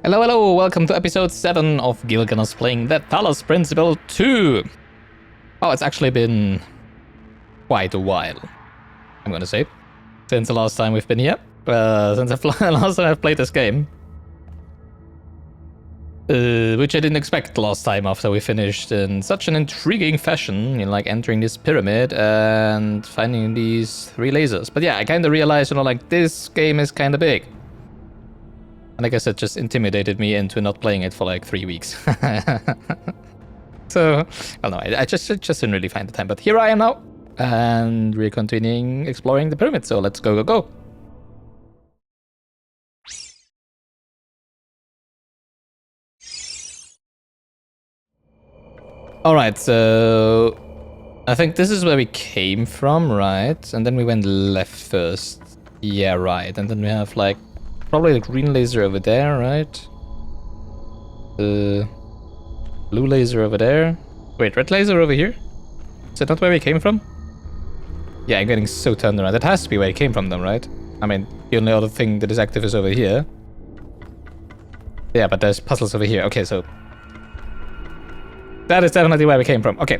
Hello, hello, welcome to episode 7 of Gilgamesh playing the Talos Principle 2. Oh, it's actually been quite a while, I'm gonna say, since the last time we've been here. Since the last time I've played this game. Which I didn't expect last time after we finished in such an intriguing fashion, like entering this pyramid and finding these 3 lasers. But yeah, I kinda realized, like this game is kinda big. And I guess it just intimidated me into not playing it for like 3 weeks. So, well, no, I just didn't really find the time. But here I am now, and we're continuing exploring the pyramid. So let's go, go, go. All right, so I think this is where we came from, right? And then we went left first. Yeah, right. And then we have like probably the green laser over there, right? The blue laser over there. Wait, red laser over here? Is that not where we came from? Yeah, I'm getting so turned around. That has to be where it came from then, right? I mean, the only other thing that is active is over here. Yeah, but there's puzzles over here. Okay, so that is definitely where we came from. Okay.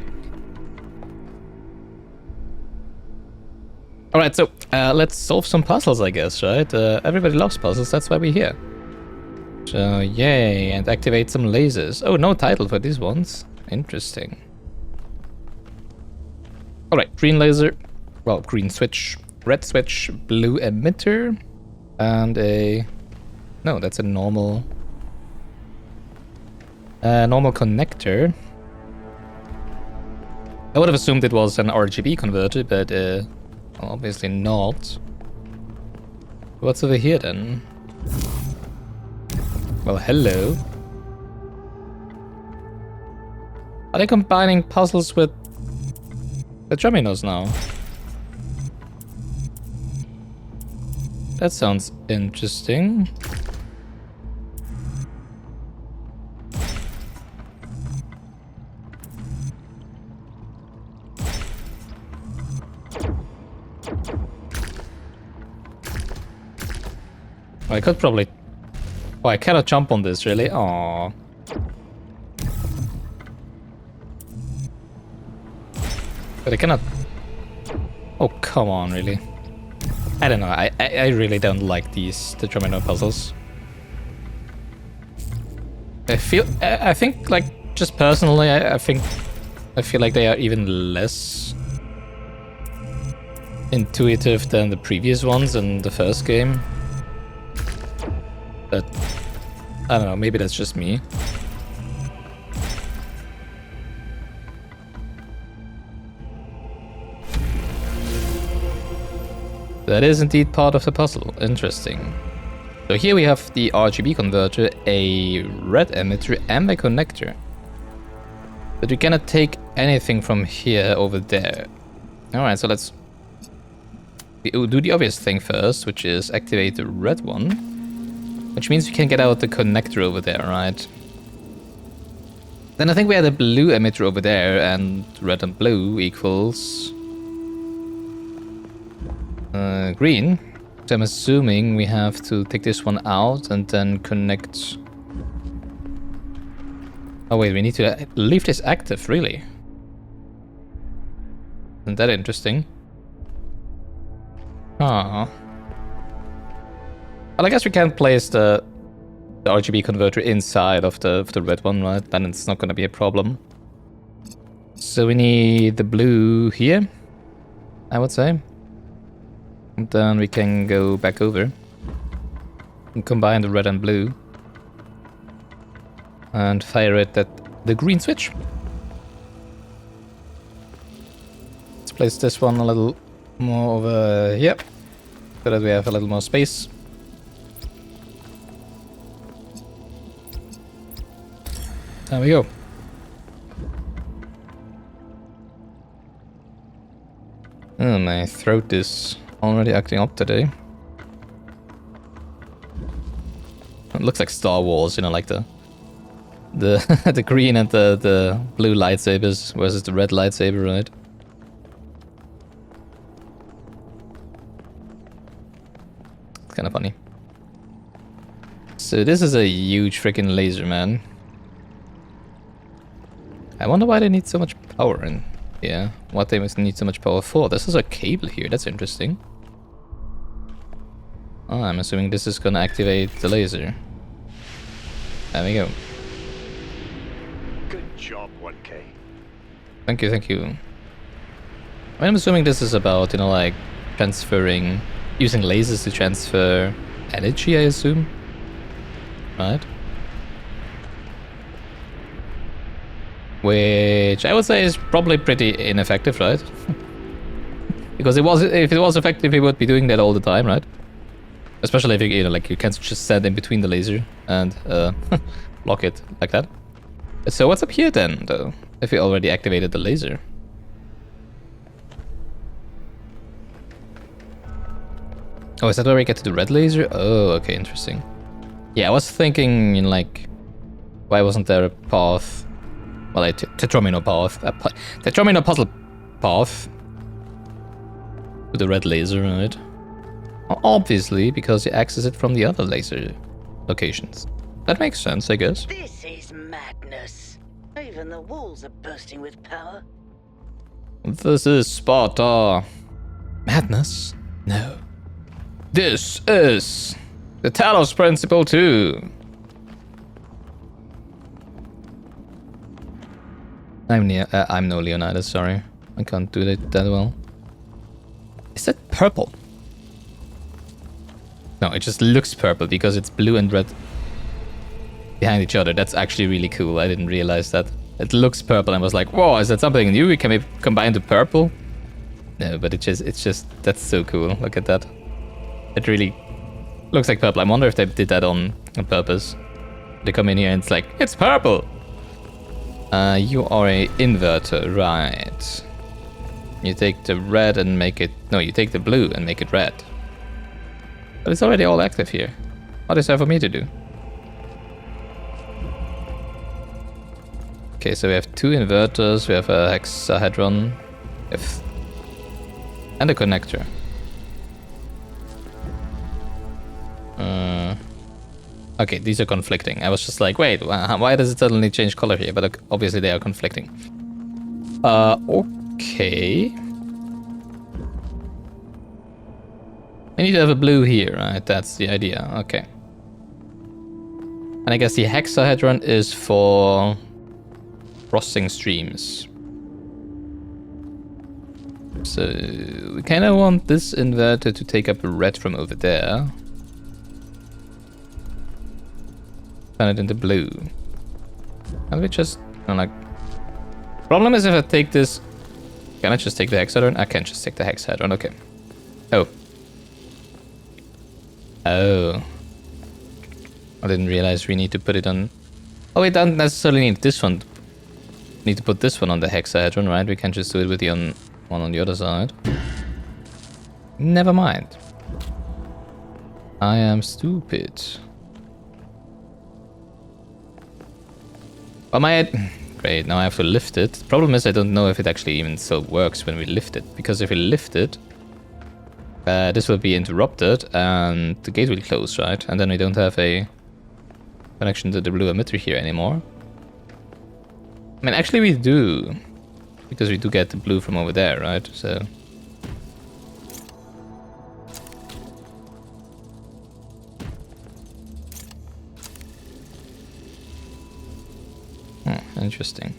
Alright, so let's solve some puzzles, I guess, right? Everybody loves puzzles, that's why we're here. So, yay, and activate some lasers. Oh, no title for these ones. Interesting. Alright, green laser. Well, green switch. Red switch, blue emitter. And a... No, that's a normal... normal connector. I would have assumed it was an RGB converter, but obviously not. What's over here then? Well, hello. Are they combining puzzles with the Terminals now? That sounds interesting. I could probably... Oh, I cannot jump on this, really? Aww. But I cannot... Oh, come on, really. I don't know, I really don't like the terminal puzzles. I think, like, just personally, I feel like they are even less intuitive than the previous ones in the first game. But, I don't know, maybe that's just me. That is indeed part of the puzzle. Interesting. So here we have the RGB converter, a red emitter, and a connector. But we cannot take anything from here over there. Alright, so let's do the obvious thing first, which is activate the red one. Which means we can get out the connector over there, right? Then I think we had a blue emitter over there, and red and blue equals... green. So I'm assuming we have to take this one out and then connect... Oh wait, we need to leave this active, really? Isn't that interesting? Ah. Well, I guess we can place the RGB converter inside of the red one, right? Then it's not going to be a problem. So we need the blue here, I would say. And then we can go back over and combine the red and blue and fire it at the green switch. Let's place this one a little more over here so that we have a little more space. There we go. Oh, my throat is already acting up today. It looks like Star Wars, like the the green and the blue lightsabers versus the red lightsaber, right? It's kind of funny. So this is a huge freaking laser, man. I wonder why they need so much power in here. What they must need so much power for. This is a cable here, that's interesting. Oh, I'm assuming this is gonna activate the laser. There we go. Good job, 1K. Thank you, thank you. I'm assuming this is about, you know, like transferring, using lasers to transfer energy, I assume. Right? Which I would say is probably pretty ineffective, right? Because if it was effective, it would be doing that all the time, right? Especially if you know, like you can't just stand in between the laser and block it like that. So what's up here then, though? If we already activated the laser. Oh, is that where we get to the red laser? Oh, okay, interesting. Yeah, I was thinking, you know, like, why wasn't there a path? Well, a tetromino path. A tetromino puzzle path to the red laser, right? Obviously, because you access it from the other laser locations. That makes sense, I guess. This is madness. Even the walls are bursting with power. This is Sparta. Madness? No. This is the Talos principle too. I'm no Leonidas, sorry. I can't do that well. Is that purple? No, it just looks purple because it's blue and red behind each other. That's actually really cool. I didn't realize that. It looks purple and was like, whoa, is that something new? We can maybe combine to purple? No, but it's just, that's so cool. Look at that. It really looks like purple. I wonder if they did that on purpose. They come in here and it's like, it's purple! You are a inverter, right. You take the red and make it... No, you take the blue and make it red. But it's already all active here. What is there for me to do? Okay, so we have two inverters, we have a hexahedron, and a connector. Okay, these are conflicting. I was just like, wait, why does it suddenly change color here? But obviously they are conflicting. Okay. I need to have a blue here, right? That's the idea. Okay. And I guess the hexahedron is for crossing streams. So we kind of want this inverter to take up a red from over there. Turn it into blue. And we just, like... Problem is if I take this... Can I just take the hexahedron? I can't just take the hexahedron, okay. Oh. Oh. I didn't realize we need to put it on... Oh, we don't necessarily need this one. Need to put this one on the hexahedron, right? We can just do it with the one on the other side. Never mind. I am stupid. Oh my... Great, now I have to lift it. Problem is I don't know if it actually even still works when we lift it. Because if we lift it, this will be interrupted and the gate will close, right? And then we don't have a connection to the blue emitter here anymore. I mean, actually we do. Because we do get the blue from over there, right? So... interesting.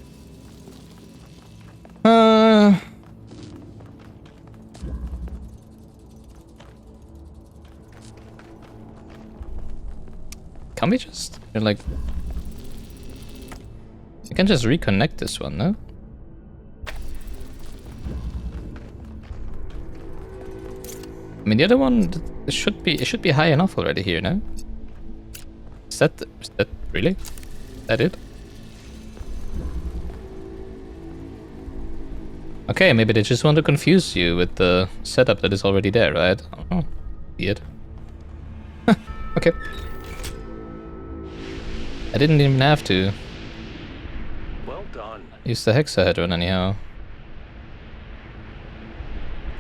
Can we just, like... We can just reconnect this one, no? I mean, the other one, it should be high enough already here, no? Is that really? Is that it? Okay, maybe they just want to confuse you with the setup that is already there, right? Oh, weird. Okay. I didn't even have to Well done. use the hexahedron anyhow.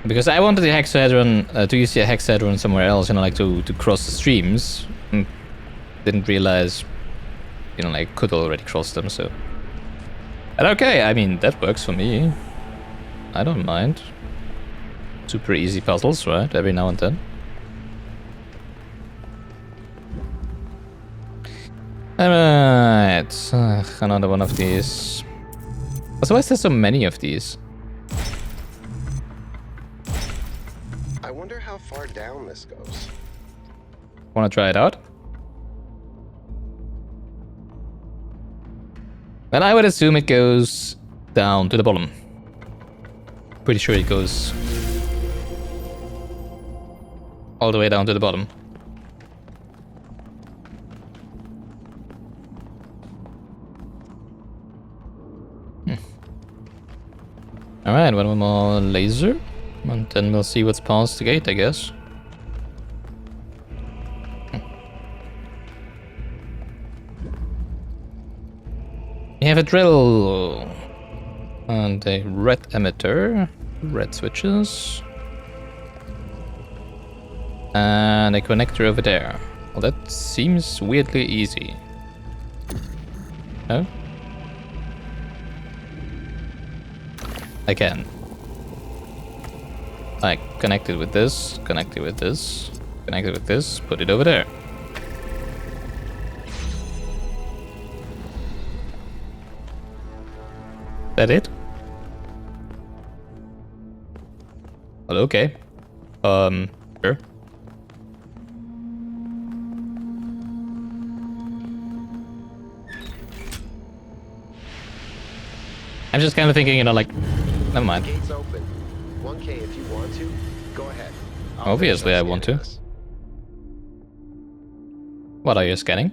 Because I wanted the hexahedron, to use the hexahedron somewhere else, you know, like to cross the streams. didn't realize, you know, like could already cross them. So, and okay, I mean that works for me. I don't mind. Super easy puzzles, right? Every now and then. Alright, another one of these. So why is there so many of these? I wonder how far down this goes. Wanna try it out? And I would assume it goes down to the bottom. Pretty sure it goes all the way down to the bottom. Alright, one more laser. And then we'll see what's past the gate, I guess. We have a drill. And a red emitter. Red switches. And a connector over there. Well, that seems weirdly easy. No? I can. Like, connect it with this, connect it with this, connect it with this, put it over there. That it? Well, okay. Sure. I'm just kind of thinking, you know, like, never mind. Gate's open. 1K if you want to. Go ahead. Obviously, I want to. What are you scanning?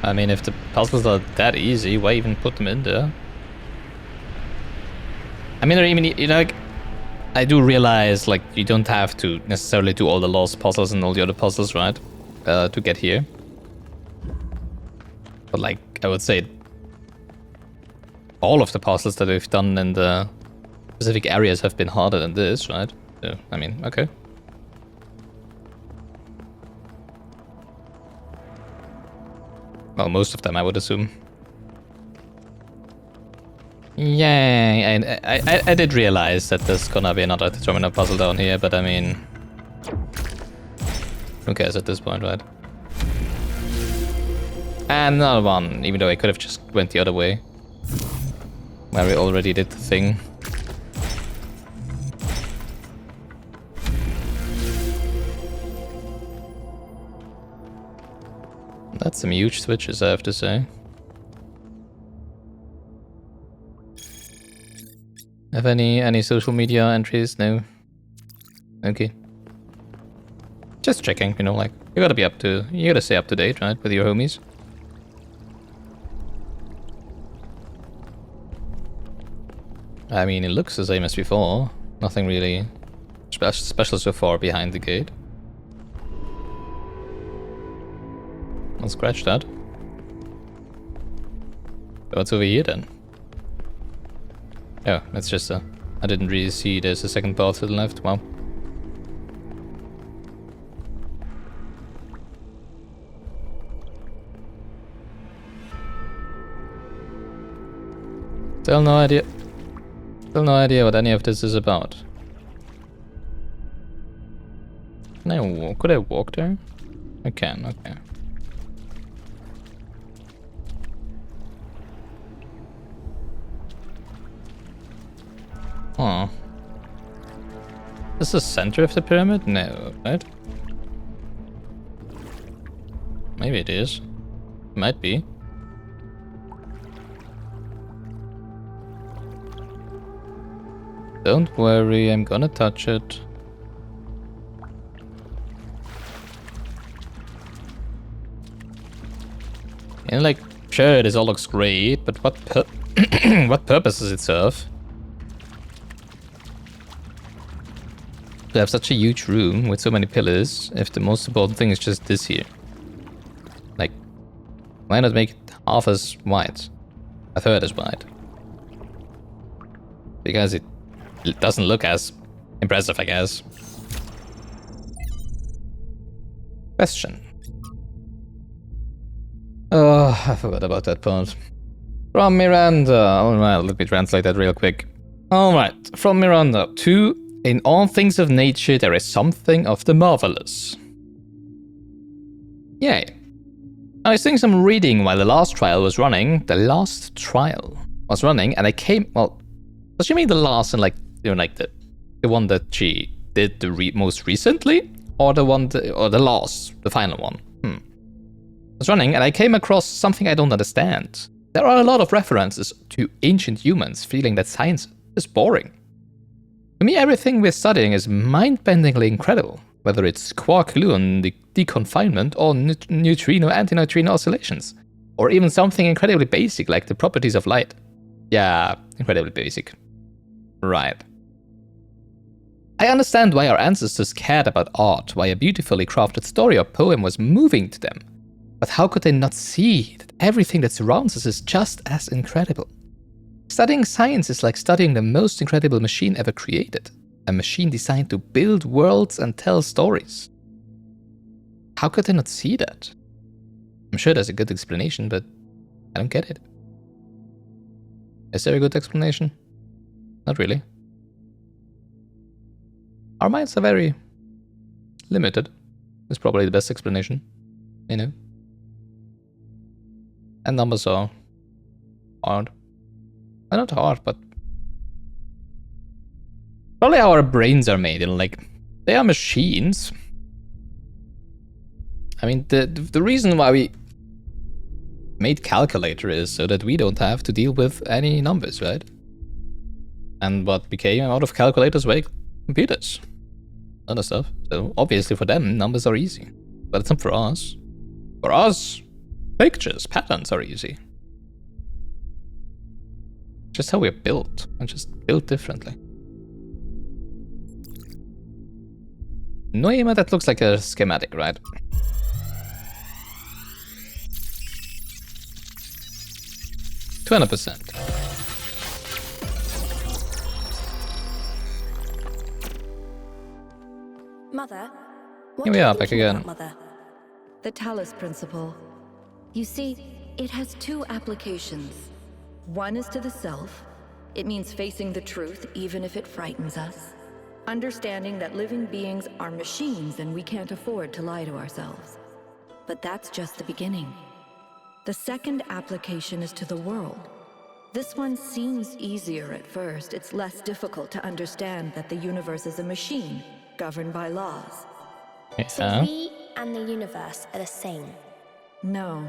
I mean, if the puzzles are that easy, why even put them in there? I mean, you know, like, I do realize, like, you don't have to necessarily do all the lost puzzles and all the other puzzles, right? To get here. But, like, I would say all of the puzzles that we've done in the specific areas have been harder than this, right? So, I mean, okay. Well, most of them, I would assume. Yeah, I did realize that there's gonna be another terminal puzzle down here, but I mean, who cares at this point, right? And another one, even though I could have just went the other way, where we already did the thing. That's some huge switches, I have to say. Have any social media entries? No. Okay. Just checking, you know, like, you gotta stay up to date, right, with your homies. I mean, it looks the same as before. Nothing really special so far behind the gate. I'll scratch that. What's over here then? Oh, it's just a... I didn't really see there's a second path to the left. Wow. Still no idea. Still no idea what any of this is about. Can I walk? Could I walk there? I can, okay. Oh. Is this the center of the pyramid? No, right? Maybe it is. Might be. Don't worry, I'm gonna touch it. And like, sure, this all looks great, but what what purpose does it serve? To have such a huge room with so many pillars, if the most important thing is just this here. Like, why not make it half as wide? A third as wide? Because it doesn't look as impressive, I guess. Question. Oh, I forgot about that part. From Miranda. Alright, let me translate that real quick. Alright, from Miranda. 2. In all things of nature, there is something of the marvelous. Yay. I was doing some reading while the last trial was running. The last trial was running, and I came. Well, does she mean the last and like, you know, like the one that she did the most recently, or the one, or the last, the final one? I was running, and I came across something I don't understand. There are a lot of references to ancient humans feeling that science is boring. To me, everything we're studying is mind-bendingly incredible, whether it's quark-gluon deconfinement or neutrino-antineutrino oscillations, or even something incredibly basic like the properties of light. Yeah, incredibly basic. Right. I understand why our ancestors cared about art, why a beautifully crafted story or poem was moving to them. But how could they not see that everything that surrounds us is just as incredible? Studying science is like studying the most incredible machine ever created. A machine designed to build worlds and tell stories. How could they not see that? I'm sure there's a good explanation, but I don't get it. Is there a good explanation? Not really. Our minds are very limited. Is probably the best explanation, you know. And numbers are hard. Well, not hard, but probably how our brains are made. You know, like they are machines. I mean, the reason why we made calculator is so that we don't have to deal with any numbers, right? And what became out of calculators were computers, other stuff. So obviously for them, numbers are easy, but it's not for us. For us, pictures, patterns are easy. Just how we're built, and just built differently. Noema, that looks like a schematic, right? %. Mother, what Here we do you are, back think again. about, Mother? The Talos principle. You see, it has two applications. One is to the self. It means facing the truth even if it frightens us. Understanding that living beings are machines and we can't afford to lie to ourselves. But that's just the beginning. The second application is to the world. This one seems easier at first. It's less difficult to understand that the universe is a machine governed by laws. So we and the universe are the same. No,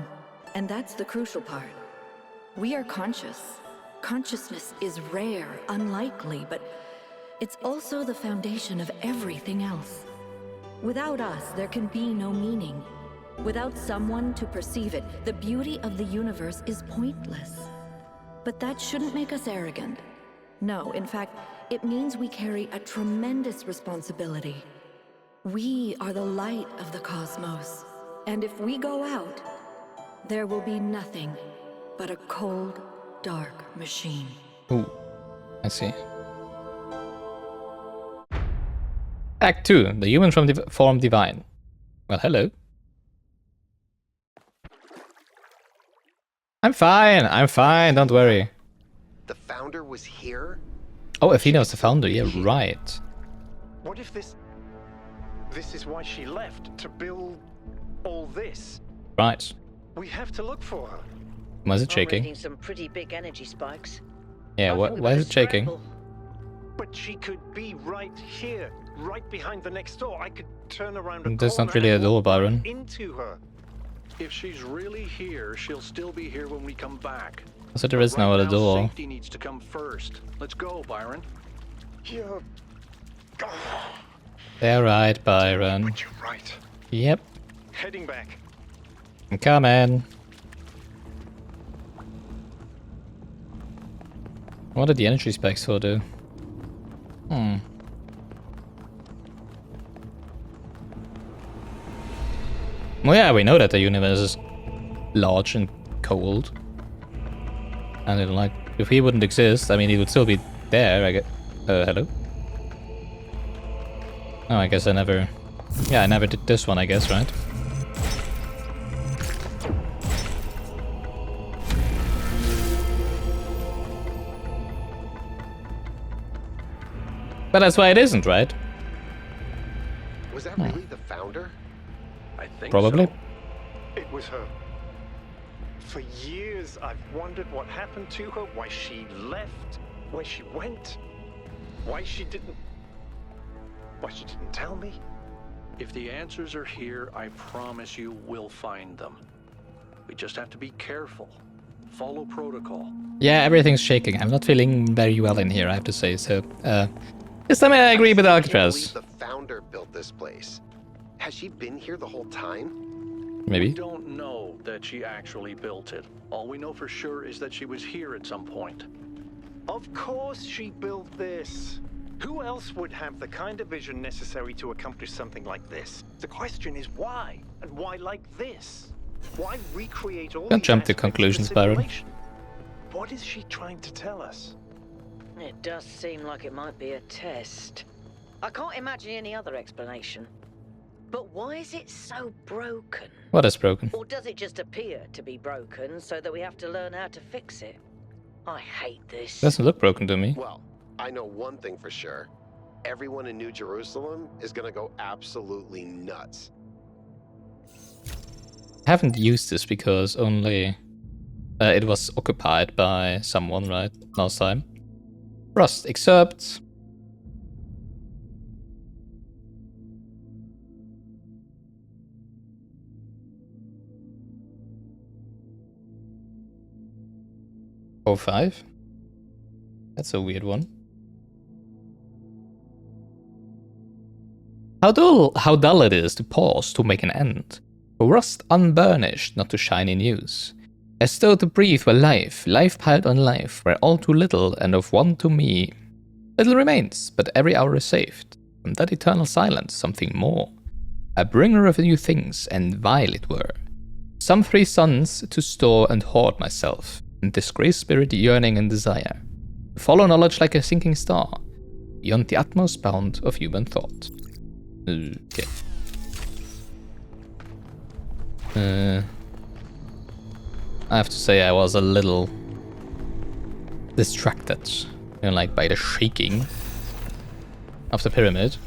and that's the crucial part. We are conscious. Consciousness is rare, unlikely, but it's also the foundation of everything else. Without us, there can be no meaning. Without someone to perceive it, the beauty of the universe is pointless. But that shouldn't make us arrogant. No, in fact, it means we carry a tremendous responsibility. We are the light of the cosmos. And if we go out, there will be nothing but a cold, dark machine. Ooh, I see. Act 2, the human form divine. Well, hello. I'm fine, don't worry. The founder was here? Oh, Athena was the founder, yeah, right. What if this is why she left, to build all this? Right. We have to look for her. Why is it I'm shaking? reading some pretty big energy spikes. Yeah, I think we why is better it shaking? scramble. But she could be right here, right behind the next door. I could turn around a There's not corner really a and door, walk right Byron. into her. If she's really here, she'll still be here when we come back. So there is no Right other now, door. Safety needs to come first. Let's go, Byron. Yeah. They're right, Byron. But you're right. Yep, Heading back. I'm coming. What did the energy spikes for do? Well, yeah, we know that the universe is large and cold. And it, like, if he wouldn't exist, I mean, he would still be there, I guess. Hello? Oh, I guess I never... Yeah, I never did this one, I guess, right? But that's why it isn't, right? Was that really the founder? I think Probably. so. It was her. For years, I've wondered what happened to her, why she left, where she went, why she didn't tell me. If the answers are here, I promise you we'll find them. We just have to be careful. Follow protocol. Yeah, everything's shaking. I'm not feeling very well in here, I have to say. So, this time I agree with I can't Alcatraz. believe the founder built this place. Has she been here the whole time? We Maybe. don't know that she actually built it. All we know for sure is that she was here at some point. Of course she built this. Who else would have the kind of vision necessary to accomplish something like this? The question is why? And why like this? Why recreate all Don't these jump to aspects of the conclusions, Byron. simulation? What is she trying to tell us? It does seem like it might be a test. I can't imagine any other explanation. But why is it so broken? What is broken? Or does it just appear to be broken so that we have to learn how to fix it? I hate this. Doesn't look broken to me. Well, I know one thing for sure. Everyone in New Jerusalem is gonna go absolutely nuts. I haven't used this because only it was occupied by someone, right? Last time. Rust, excerpt. Oh, 5. That's a weird one. How dull it is to pause to make an end. For rust unburnished, not to shine in use. As though to breathe were life, life piled on life, were all too little, and of one to me. Little remains, but every hour is saved. From that eternal silence, something more. A bringer of new things, and vile it were. Some 3 suns to store and hoard myself, and disgrace spirit yearning and desire. To follow knowledge like a sinking star, beyond the utmost bound of human thought. Okay. I have to say I was a little distracted, like by the shaking of the pyramid.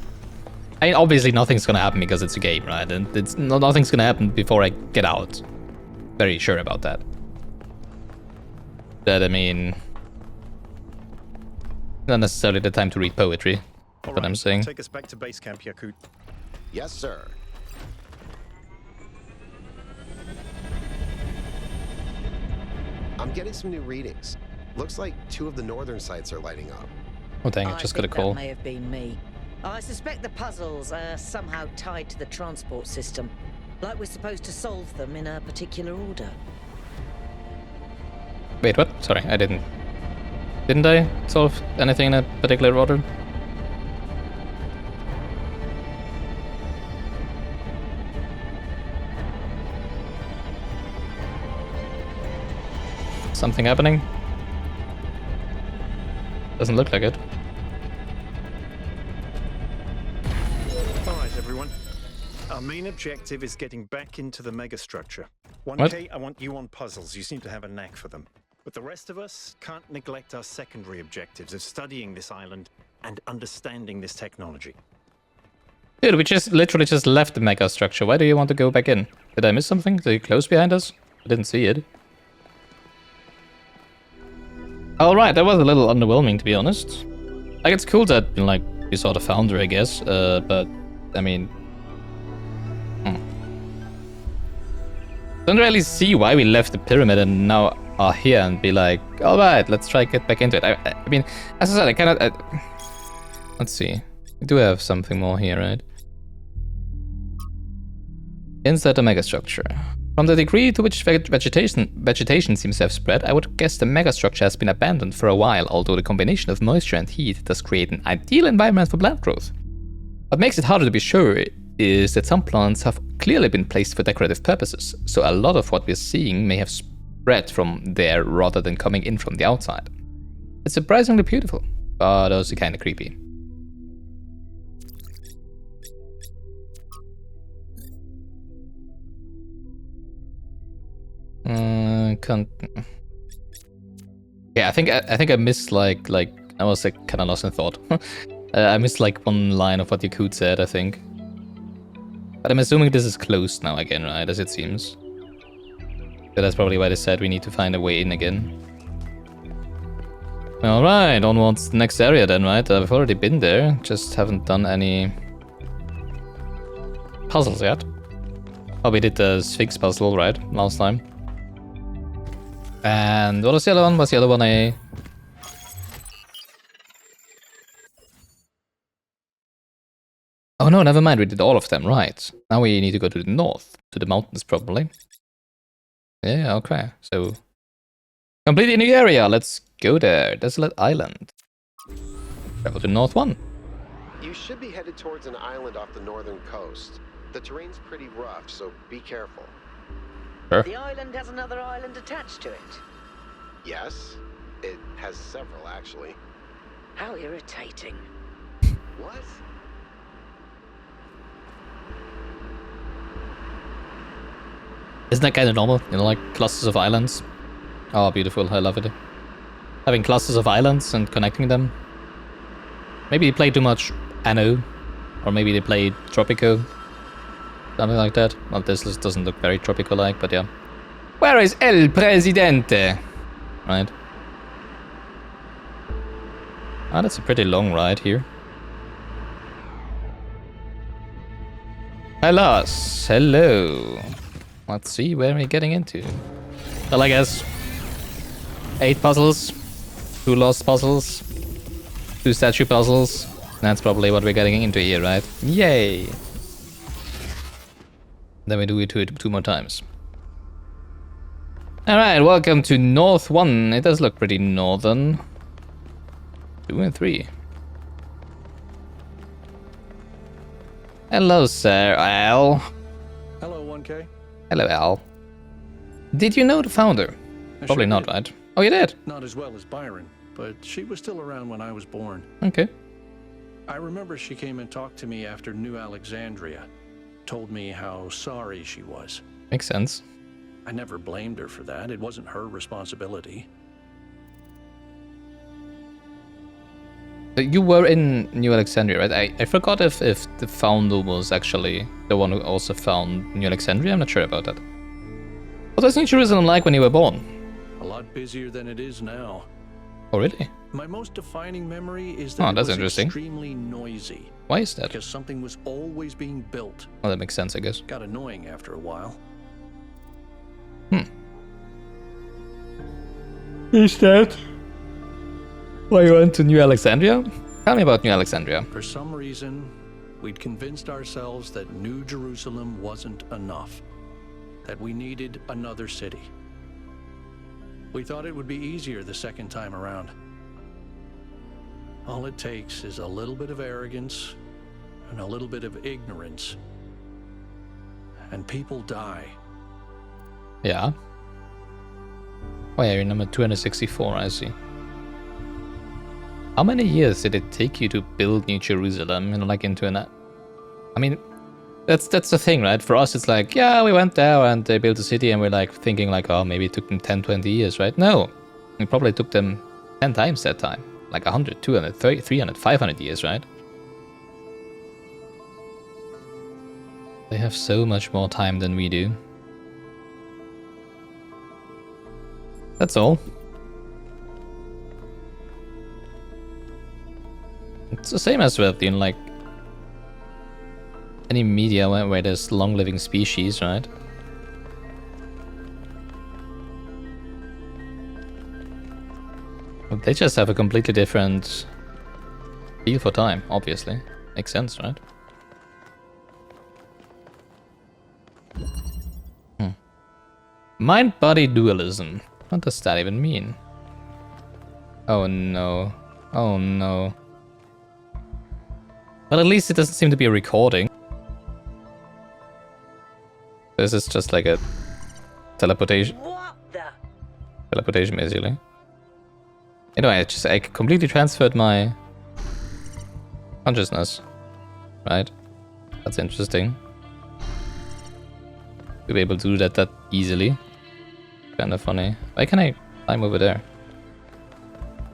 I mean, obviously nothing's gonna happen because it's a game, right? And nothing's gonna happen before I get out. Very sure about that. But I mean, not necessarily the time to read poetry. All What I'm saying. Take us back to base camp, Yakut. Yes, sir. I'm getting some new readings. Looks like 2 of the northern sites are lighting up. Oh dang! I just got a call. That may have been me. I suspect the puzzles are somehow tied to the transport system. Like we're supposed to solve them in a particular order. Wait, what? Sorry, I didn't. Didn't I solve anything in a particular order? Something happening? Doesn't look like it. All right, everyone. Our main objective is getting back into the megastructure. 1K, What? I want you on puzzles. You seem to have a knack for them. But the rest of us can't neglect our secondary objectives of studying this island and understanding this technology. Dude, we just literally just left the mega structure. Why do you want to go back in? Did I miss something? Did you close behind us? I didn't see it. Alright, that was a little underwhelming, to be honest. Like, it's cool that, like, we saw the founder, I guess, but, I mean... Don't really see why we left the pyramid and now are here and be like, alright, let's try to get back into it. I mean, as I said, I cannot... let's see. We do have something more here, right? Inside the megastructure. From the degree to which vegetation seems to have spread, I would guess the megastructure has been abandoned for a while, although the combination of moisture and heat does create an ideal environment for plant growth. What makes it harder to be sure is that some plants have clearly been placed for decorative purposes, so a lot of what we're seeing may have spread from there rather than coming in from the outside. It's surprisingly beautiful, but also kinda creepy. Can't. Yeah, I think I missed like I was like kind of lost in thought. I missed like one line of what Yakut said, I think. But I'm assuming this is closed now again, right? As it seems. So that's probably why they said we need to find a way in again. Alright, onwards to the next area then, right? I've already been there, just haven't done any puzzles yet. Oh, we did the Sphinx puzzle, right? Last time. And what was the other one? Was the other one a... Oh no, never mind, we did all of them, right. Now we need to go to the north, to the mountains probably. Yeah, okay, so... Completely a new area, let's go there. Desolate Island. Travel to North 1. You should be headed towards an island off the northern coast. The terrain's pretty rough, so be careful. Sure. The island has another island attached to it. Yes, it has several actually. How irritating. What? Isn't that kind of normal? You know, like clusters of islands? Oh, beautiful, I love it. Having clusters of islands and connecting them. Maybe they play too much Anno, or maybe they played Tropico. Something like that. Well, this list doesn't look very Tropico-like, but yeah. Where is El Presidente? Right. Ah, that's a pretty long ride here. Talos, hello. Let's see where we're getting into. Well, I guess 8 puzzles, 2 lost puzzles, 2 statue puzzles. That's probably what we're getting into here, right? Yay! Then we do it 2 more times. Alright, welcome to North 1. It does look pretty northern. 2 and 3. Hello, Sir Al. Hello, 1K. Hello, Al. Did you know the founder? I Probably sure not, did. right? Oh, you did? Not as well as Byron, but she was still around when I was born. Okay. I remember she came and talked to me after New Alexandria. Told me how sorry she was. Makes sense. I never blamed her for that. It wasn't her responsibility. You were in New Alexandria, right? I forgot if the founder was actually the one who also found New Alexandria. I'm not sure about that. What was New Jerusalem like when you were born? A lot busier than it is now. Oh, really? My most defining memory is that it that's was interesting. extremely noisy. Why is that? Because something was always being built. Well, that makes sense, I guess. Got annoying after a while. Is that why you went to New Alexandria? Tell me about New Alexandria. For some reason, we'd convinced ourselves that New Jerusalem wasn't enough. That we needed another city. We thought it would be easier the second time around. All it takes is a little bit of arrogance and a little bit of ignorance, and people die. Yeah. Oh yeah, you're number 264, I see. How many years did it take you to build New Jerusalem, you know, like into an... I mean, that's the thing, right? For us, it's like, yeah, we went there and they built a city and we're like thinking like, oh, maybe it took them 10, 20 years, right? No, it probably took them 10 times that time. Like 100, 200, 300, 500 years, right? They have so much more time than we do. That's all. It's the same as with, you know, like any media where there's long-living species, right? But they just have a completely different feel for time, obviously. Makes sense, right? Mind-body dualism. What does that even mean? Oh no. Oh no. Well, at least it doesn't seem to be a recording. This is just like a teleportation. What the? Teleportation, basically. Anyway, I completely transferred my consciousness. Right? That's interesting. To be able to do that easily. Kind of funny. Why can I climb over there?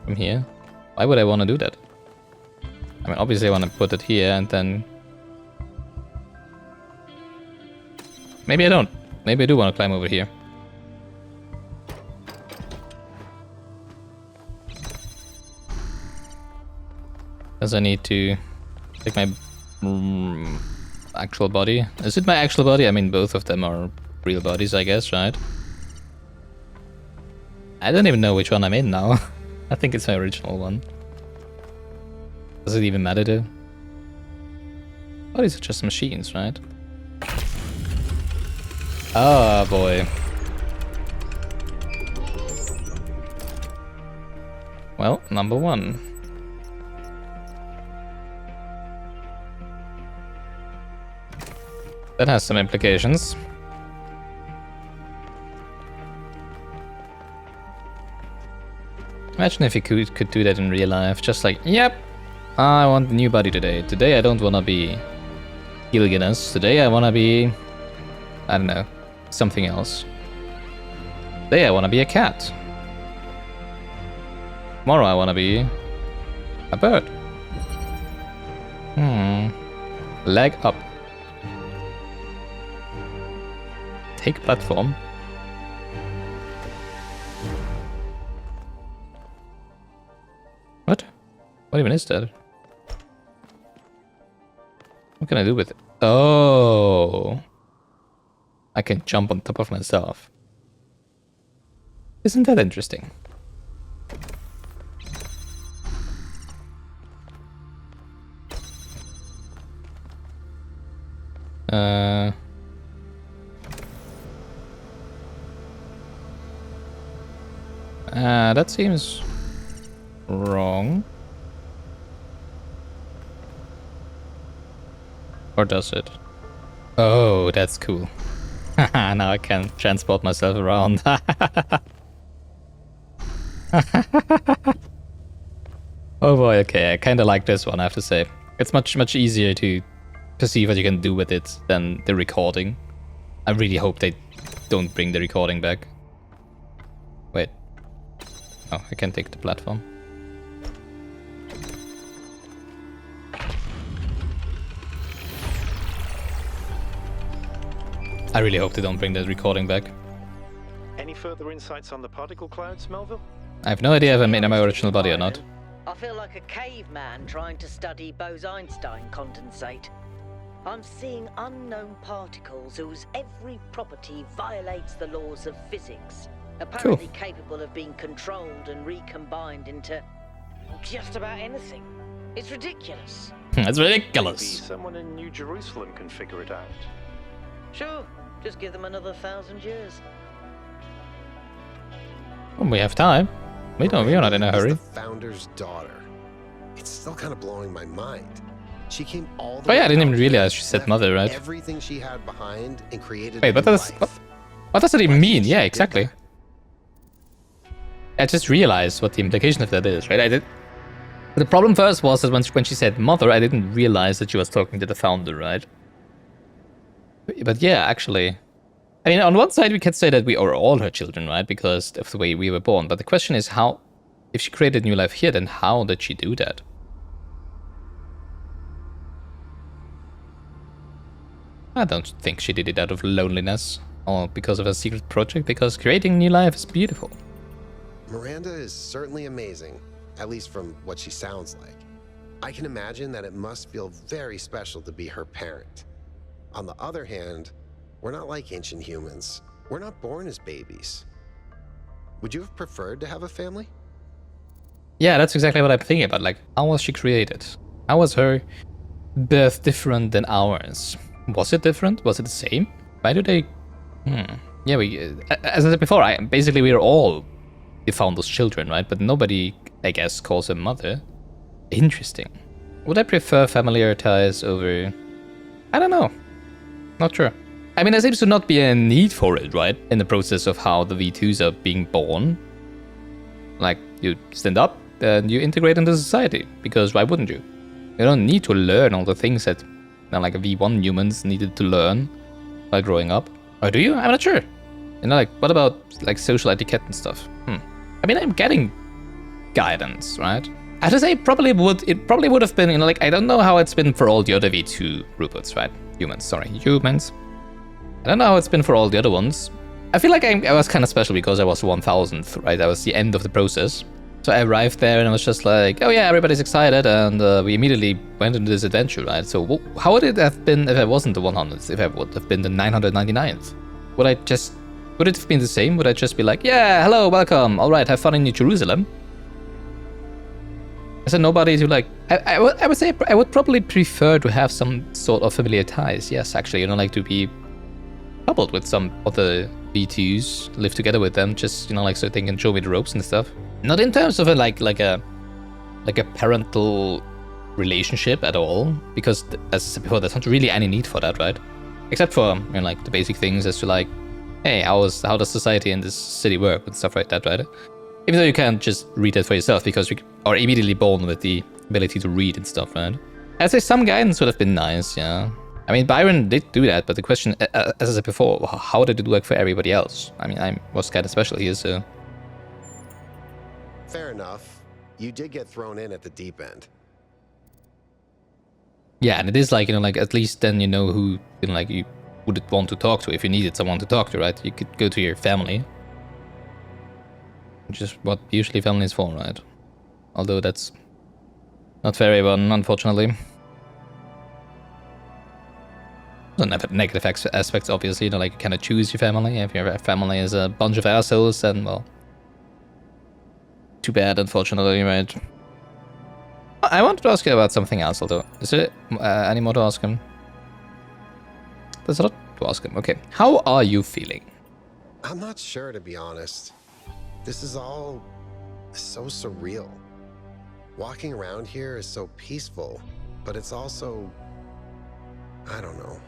From here? Why would I want to do that? I mean, obviously I want to put it here and then... Maybe I don't. Maybe I do want to climb over here. Because I need to take my actual body. Is it my actual body? I mean, both of them are real bodies, I guess, right? I don't even know which one I'm in now. I think it's my original one. Does it even matter though? Bodies are just machines, right? Oh boy. Well, number one. That has some implications. Imagine if you could do that in real life. Just like, yep, I want a new body today. Today I don't want to be Gilgamesh. Today I want to be, I don't know, something else. Today I want to be a cat. Tomorrow I want to be a bird. Leg up. Take platform. What? What even is that? What can I do with it? Oh. I can jump on top of myself. Isn't that interesting? That seems wrong. Or does it? Oh, that's cool. Now I can transport myself around. Oh boy, okay, I kinda like this one, I have to say. It's much easier to perceive what you can do with it than the recording. I really hope they don't bring the recording back. Wait. Oh, I can take the platform. I really hope they don't bring that recording back. Any further insights on the particle clouds, Melville? I have no idea if I'm in my original body or not. I feel like a caveman trying to study Bose-Einstein condensate. I'm seeing unknown particles whose every property violates the laws of physics. Apparently capable of being controlled and recombined into just about anything. It's ridiculous. That's Maybe ridiculous. someone in New Jerusalem can figure it out. Sure, just give them another 1,000 years. Well, we have time. We are not in a hurry. The founder's daughter. It's still kind of blowing my mind. She came all the Oh way yeah, I didn't out even here, realize she said left mother, right? Everything she had behind and created. Wait, a what new does life. what does that even Why mean? did she Yeah, do exactly. that? I just realized what the implication of that is, right? I did. The problem first was that when she said mother, I didn't realize that she was talking to the founder, right? But yeah, actually, I mean, on one side we could say that we are all her children, right? Because of the way we were born. But the question is how, if she created new life here, then how did she do that? I don't think she did it out of loneliness or because of a secret project, because creating new life is beautiful. Miranda is certainly amazing, at least from what she sounds like. I can imagine that it must feel very special to be her parent. On the other hand, we're not like ancient humans. We're not born as babies. Would you have preferred to have a family? Yeah, that's exactly what I'm thinking about. Like, how was she created? How was her birth different than ours? Was it different? Was it the same? Why do they... Yeah, as I said before, basically we are all the founder's children, right? But nobody, I guess, calls her mother. Interesting. Would I prefer familiar ties over... I don't know. Not sure. I mean, there seems to not be a need for it, right? In the process of how the V2s are being born. Like, you stand up, and you integrate into society. Because why wouldn't you? You don't need to learn all the things that, like, V1 humans needed to learn while growing up. Or do you? I'm not sure. You know, like, what about, like, social etiquette and stuff? I mean, I'm getting guidance, right? I have to say, it probably would have been, you know, like, I don't know how it's been for all the other V2 robots, right? Humans. I don't know how it's been for all the other ones. I feel like I was kind of special because I was 1000th, right? I was the end of the process. So I arrived there and I was just like, oh yeah, everybody's excited, and we immediately went into this adventure, right? So how would it have been if I wasn't the 100th, if I would have been the 999th? Would it have been the same? Would I just be like, yeah, hello, welcome, alright, have fun in New Jerusalem? Is there nobody to like... I would say I would probably prefer to have some sort of familiar ties, yes, actually, you know, like to be coupled with some other V2s, live together with them, just, you know, like so they can show me the ropes and stuff. Not in terms of a like a parental relationship at all, because as I said before, there's not really any need for that, right? Except for, you know, like the basic things as to like, hey, how does society in this city work and stuff like that, right? Even though you can't just read it for yourself because you are immediately born with the ability to read and stuff, right? I'd say some guidance would have been nice, yeah. I mean, Byron did do that, but the question, as I said before, how did it work for everybody else? I mean, I was kind of special here, so... Fair enough. You did get thrown in at the deep end. Yeah, and it is like, you know, like at least then you know who, you know, like you would want to talk to if you needed someone to talk to, right? You could go to your family. Which is what usually family is for, right? Although that's not for everyone, unfortunately. Doesn't have negative aspects, obviously, you know, like you kind of choose your family. If your family is a bunch of assholes, then, well, too bad, unfortunately, right? I wanted to ask you about something else, although. Is there any more to ask him? There's a lot to ask him. Okay. How are you feeling? I'm not sure, to be honest. This is all so surreal. Walking around here is so peaceful, but it's also... I don't know.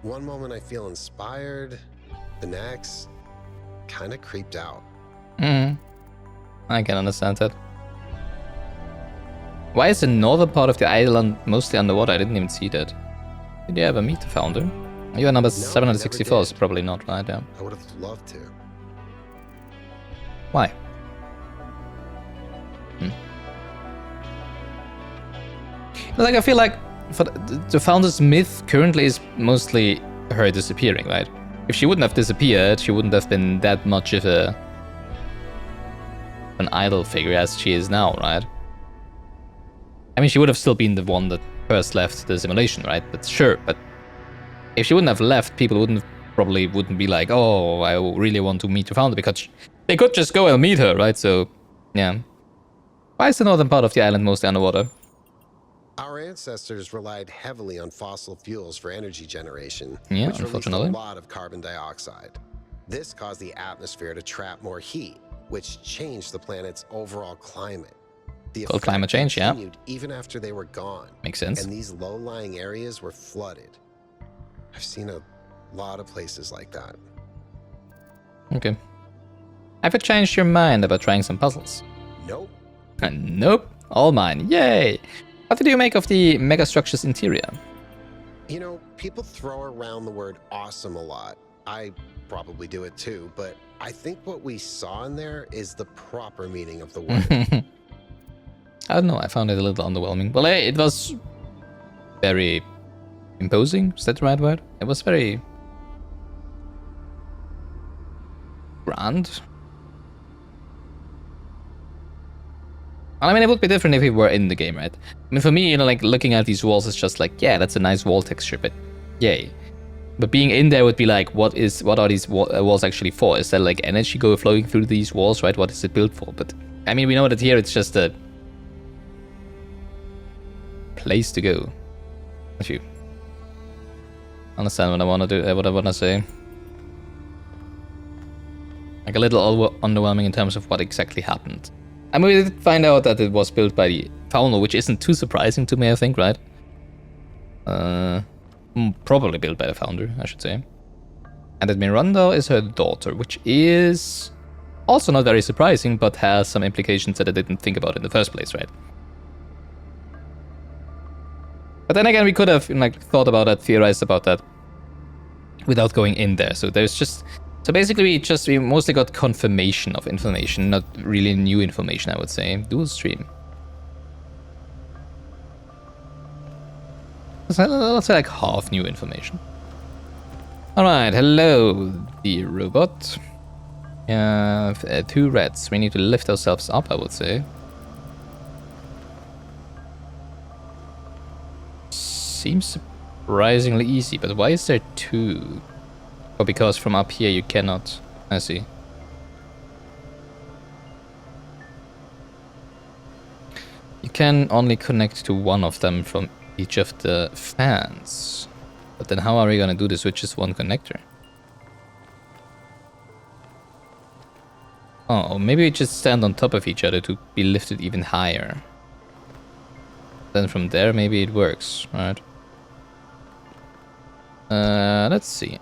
One moment I feel inspired, the next, kind of creeped out. I can understand that. Why is the northern part of the island mostly underwater? I didn't even see that. Did you ever meet the founder? You are number 764, so probably not, right? Yeah. I would have loved to. Why? Like, I feel like for the founder's myth currently is mostly her disappearing, right? If she wouldn't have disappeared, she wouldn't have been that much of an idol figure as she is now, right? I mean, she would have still been the one that first left the simulation, right? But sure, but if she wouldn't have left, people probably wouldn't be like, oh, I really want to meet the founder, because they could just go and meet her, right? So, yeah. Why is the northern part of the island mostly underwater? Our ancestors relied heavily on fossil fuels for energy generation, Yeah, which released unfortunately. a lot of carbon dioxide. This caused the atmosphere to trap more heat, which changed the planet's overall climate. The Called effect climate change, yeah. continued even after they were gone. Makes sense. And these low-lying areas were flooded. I've seen a lot of places like that. Okay. Have you changed your mind about trying some puzzles? Nope. Nope. All mine. Yay! What did you make of the megastructure's interior? You know, people throw around the word awesome a lot. I probably do it too, but I think what we saw in there is the proper meaning of the word. I don't know, I found it a little underwhelming. Well, it was very imposing, is that the right word? It was very grand. I mean, it would be different if we were in the game, right? I mean, for me, you know, like, looking at these walls is just like, yeah, that's a nice wall texture, but yay. But being in there would be like, what are these walls actually for? Is there, like, energy flowing through these walls, right? What is it built for? But, I mean, we know that here it's just a place to go. If you understand what I want to do, what I want to say. Like, a little underwhelming in terms of what exactly happened. I mean, we did find out that it was built by the founder, which isn't too surprising to me, I think, right? Probably built by the founder, I should say. And that Miranda is her daughter, which is also not very surprising, but has some implications that I didn't think about in the first place, right? But then again, we could have like thought about that, theorized about that, without going in there. So there's just... So basically, we mostly got confirmation of information, not really new information, I would say. Dual stream. let's say like half new information. Alright, hello, the robot. We have 2 reds. We need to lift ourselves up, I would say. Seems surprisingly easy, but why is there 2? Oh, because from up here you cannot. I see. You can only connect to one of them from each of the fans. But then how are we gonna do this with just one connector? Oh, maybe we just stand on top of each other to be lifted even higher. Then from there maybe it works, right? Let's see.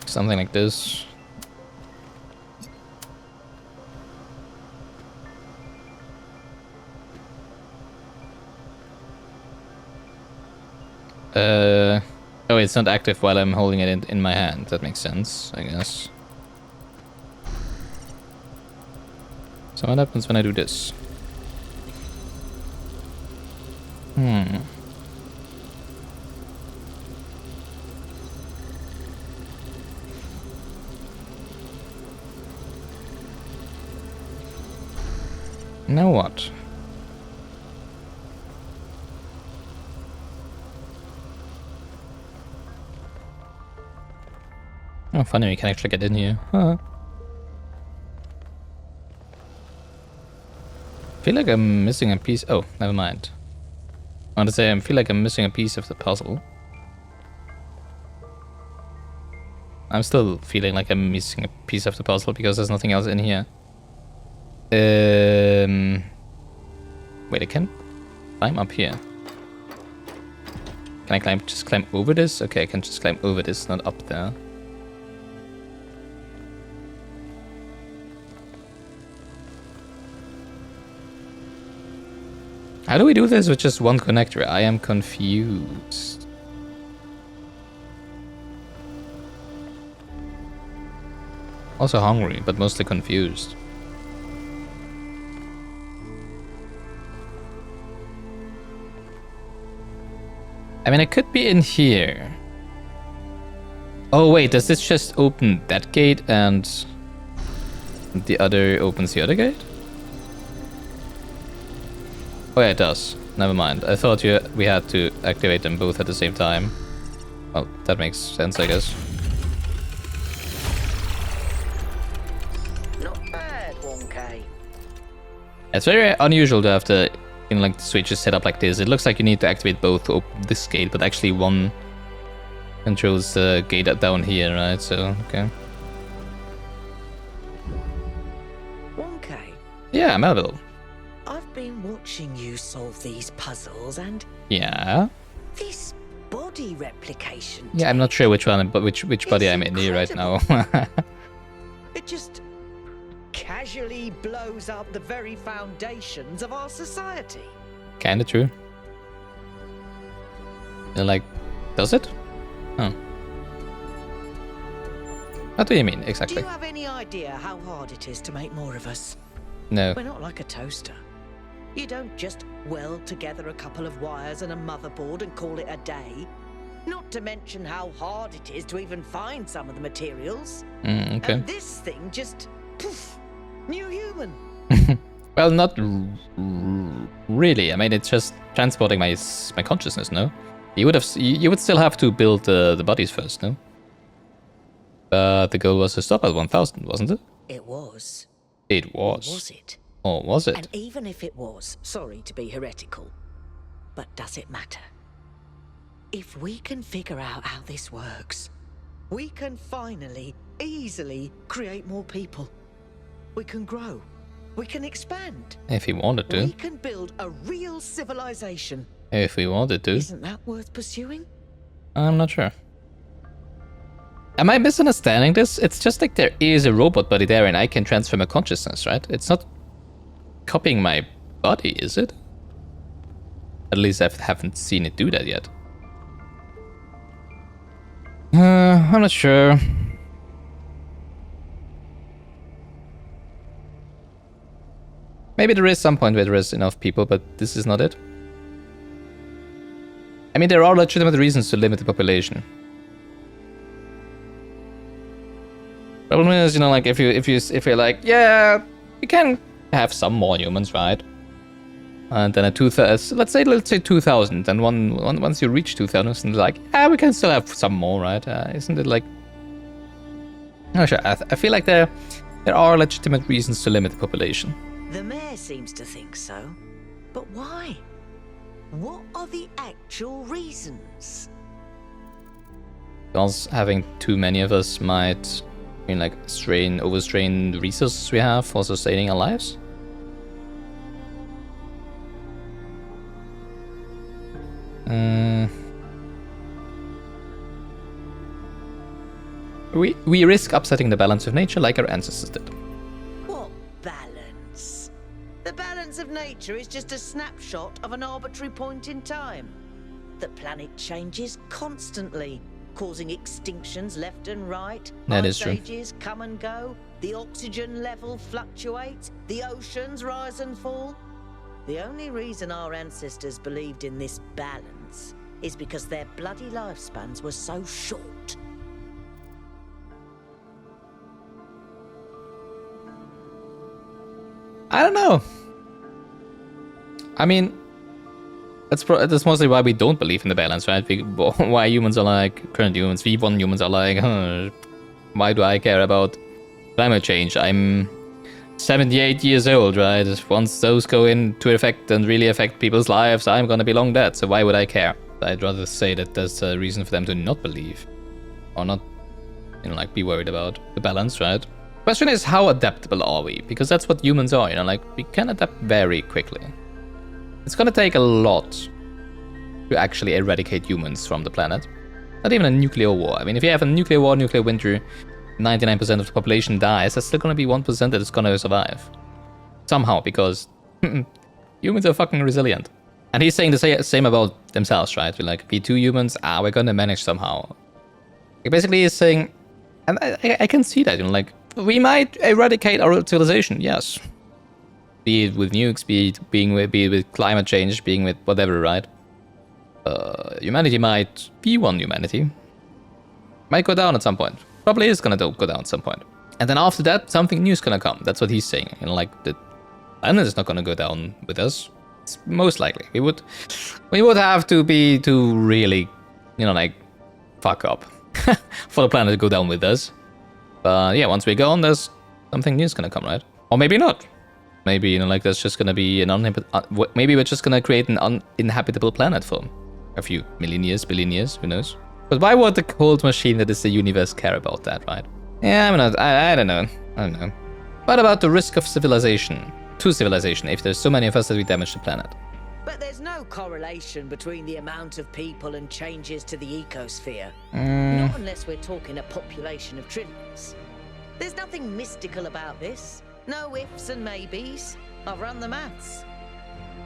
Something like this. Oh, it's not active while I'm holding it in my hand. That makes sense, I guess. So what happens when I do this? Now what? Oh, funny, we can actually get in here. Huh. I feel like I'm missing a piece. Oh, never mind. I want to say I feel like I'm missing a piece of the puzzle. I'm still feeling like I'm missing a piece of the puzzle because there's nothing else in here. Wait, I can climb up here. Can I just climb over this? Okay, I can just climb over this, not up there. How do we do this with just one connector? I am confused. Also hungry, but mostly confused. I mean, I could be in here. Oh wait, does this just open that gate and the other opens the other gate? Oh yeah, it does. Never mind. I thought we had to activate them both at the same time. Well, that makes sense, I guess. Not bad, 1K. It's very unusual to have the the switches set up like this. It looks like you need to activate both to open this gate, but actually one controls the gate down here, right? So, okay. 1K. Yeah, Melville. I've been watching you solve these puzzles and Yeah. this body replication. Yeah, I'm not sure which one, but which body I'm in here right now. It just casually blows up the very foundations of our society. Kinda true. You're like, does it? Oh. What do you mean, Do exactly? you have any idea how hard it is to make more of us? No. We're not like a toaster. You don't just weld together a couple of wires and a motherboard and call it a day. Not to mention how hard it is to even find some of the materials. Okay. And this thing just, poof, new human. Well, not really. I mean, it's just transporting my consciousness, no? You would still have to build the bodies first, no? But the goal was to stop at 1,000, wasn't it? It was. It was. Or was it? Or was it? And even if it was, sorry to be heretical, but does it matter? If we can figure out how this works, we can finally, easily create more people. We can grow. We can expand. If we wanted to. We can build a real civilization. If we wanted to. Isn't that worth pursuing? I'm not sure. Am I misunderstanding this? It's just like there is a robot body there and I can transfer my consciousness, right? It's not copying my body, is it? At least I haven't seen it do that yet. I'm not sure. Maybe there is some point where there is enough people, but this is not it. I mean, there are legitimate reasons to limit the population. Problem is, you know, like if you're like, yeah, we can have some more humans, right? And then let's say 2,000, and once you reach 2,000, like, yeah, we can still have some more, right? Isn't it like? Oh, sure. I feel like there are legitimate reasons to limit the population. The mayor seems to think so, but why? What are the actual reasons? Because having too many of us might, I mean, like, overstrain the resources we have for sustaining our lives. We risk upsetting the balance of nature like our ancestors did. What balance? The balance of nature is just a snapshot of an arbitrary point in time. The planet changes constantly, causing extinctions left and right. That is true. Ice ages come and go. The oxygen level fluctuates. The oceans rise and fall. The only reason our ancestors believed in this balance is because their bloody lifespans were so short. I don't know. I mean, that's mostly why we don't believe in the balance, right? Why humans are like, current humans, V1 humans are like, why do I care about climate change? I'm 78 years old, right? Once those go into effect and really affect people's lives, I'm gonna be long dead, so why would I care? I'd rather say that there's a reason for them to not believe. Or not, you know, like, be worried about the balance, right? Question is, how adaptable are we? Because that's what humans are, you know, like, we can adapt very quickly. It's gonna take a lot to actually eradicate humans from the planet. Not even a nuclear war. I mean, if you have a nuclear war, nuclear winter, 99% of the population dies, there's still gonna be 1% that is gonna survive. Somehow, because humans are fucking resilient. And he's saying the same about themselves, right? We're like, V2 humans, we're gonna manage somehow. Basically, he's saying, and I can see that, you know, like, we might eradicate our civilization, yes. Be it with nukes, be it with climate change, being with whatever, right? Humanity might be one humanity. Might go down at some point. Probably is gonna go down at some point. And then after that, something new is gonna come. That's what he's saying. You know, like, the planet is not gonna go down with us. It's most likely. We would have to really, you know, like, fuck up for the planet to go down with us. But yeah, once we go on, there's something new is gonna come, right? Or maybe not. Maybe, you know, like, there's just gonna be maybe we're just gonna create an uninhabitable planet for a few million years, billion years, who knows? But why would the cold machine that is the universe care about that, right? Yeah, I don't know. What about the risk of civilization? To civilization, if there's so many of us that we damage the planet? But there's no correlation between the amount of people and changes to the ecosphere. Not unless we're talking a population of trillions. There's nothing mystical about this. No ifs and maybes. I've run the maths.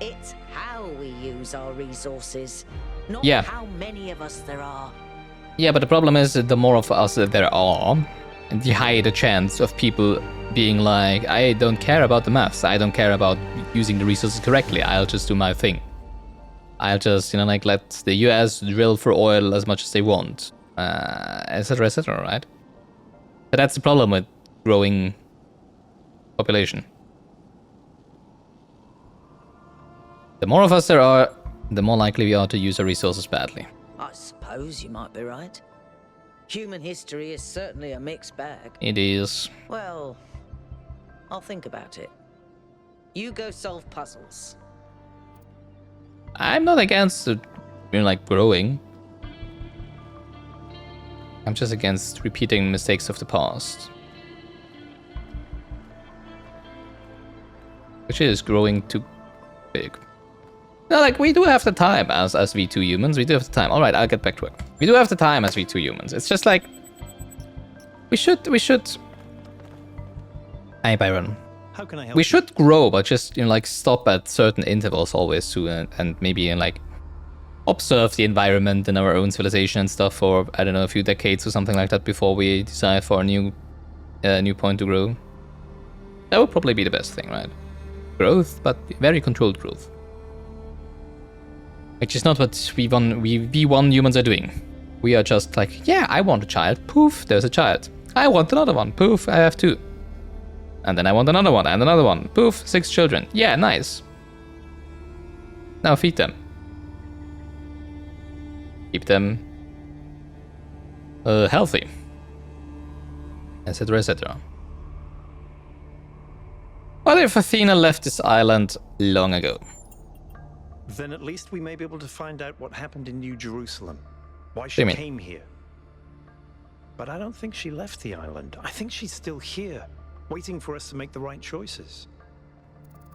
It's how we use our resources, not how many of us there are. Yeah, but the problem is that the more of us that there are, the higher the chance of people being like, I don't care about the maths, I don't care about using the resources correctly, I'll just do my thing. I'll just, you know, like, let the US drill for oil as much as they want, etc., right? But that's the problem with growing population. The more of us there are, the more likely we are to use our resources badly. I suppose you might be right. Human history is certainly a mixed bag. It is. Well, I'll think about it. You go solve puzzles. I'm not against, you know, like, growing. I'm just against repeating mistakes of the past. Which is growing too big. No, like, we do have the time as V2 humans. We do have the time. All right, I'll get back to it. We do have the time as V2 humans. It's just like, we should. Hey, Byron. How can I help? We should grow, but just, you know, like, stop at certain intervals always too, and maybe, you know, like, observe the environment in our own civilization and stuff for, I don't know, a few decades or something like that before we decide for a new point to grow. That would probably be the best thing, right? growth, but very controlled growth. Which is not what V1 humans are doing. We are just like, yeah, I want a child. Poof, there's a child. I want another one. Poof, I have 2. And then I want another one and another one. Poof, 6 children. Yeah, nice. Now feed them. Keep them healthy. Etc, etc. What if Athena left this island long ago? Then at least we may be able to find out what happened in New Jerusalem. Why do she you mean? came here. But I don't think she left the island. I think she's still here, waiting for us to make the right choices.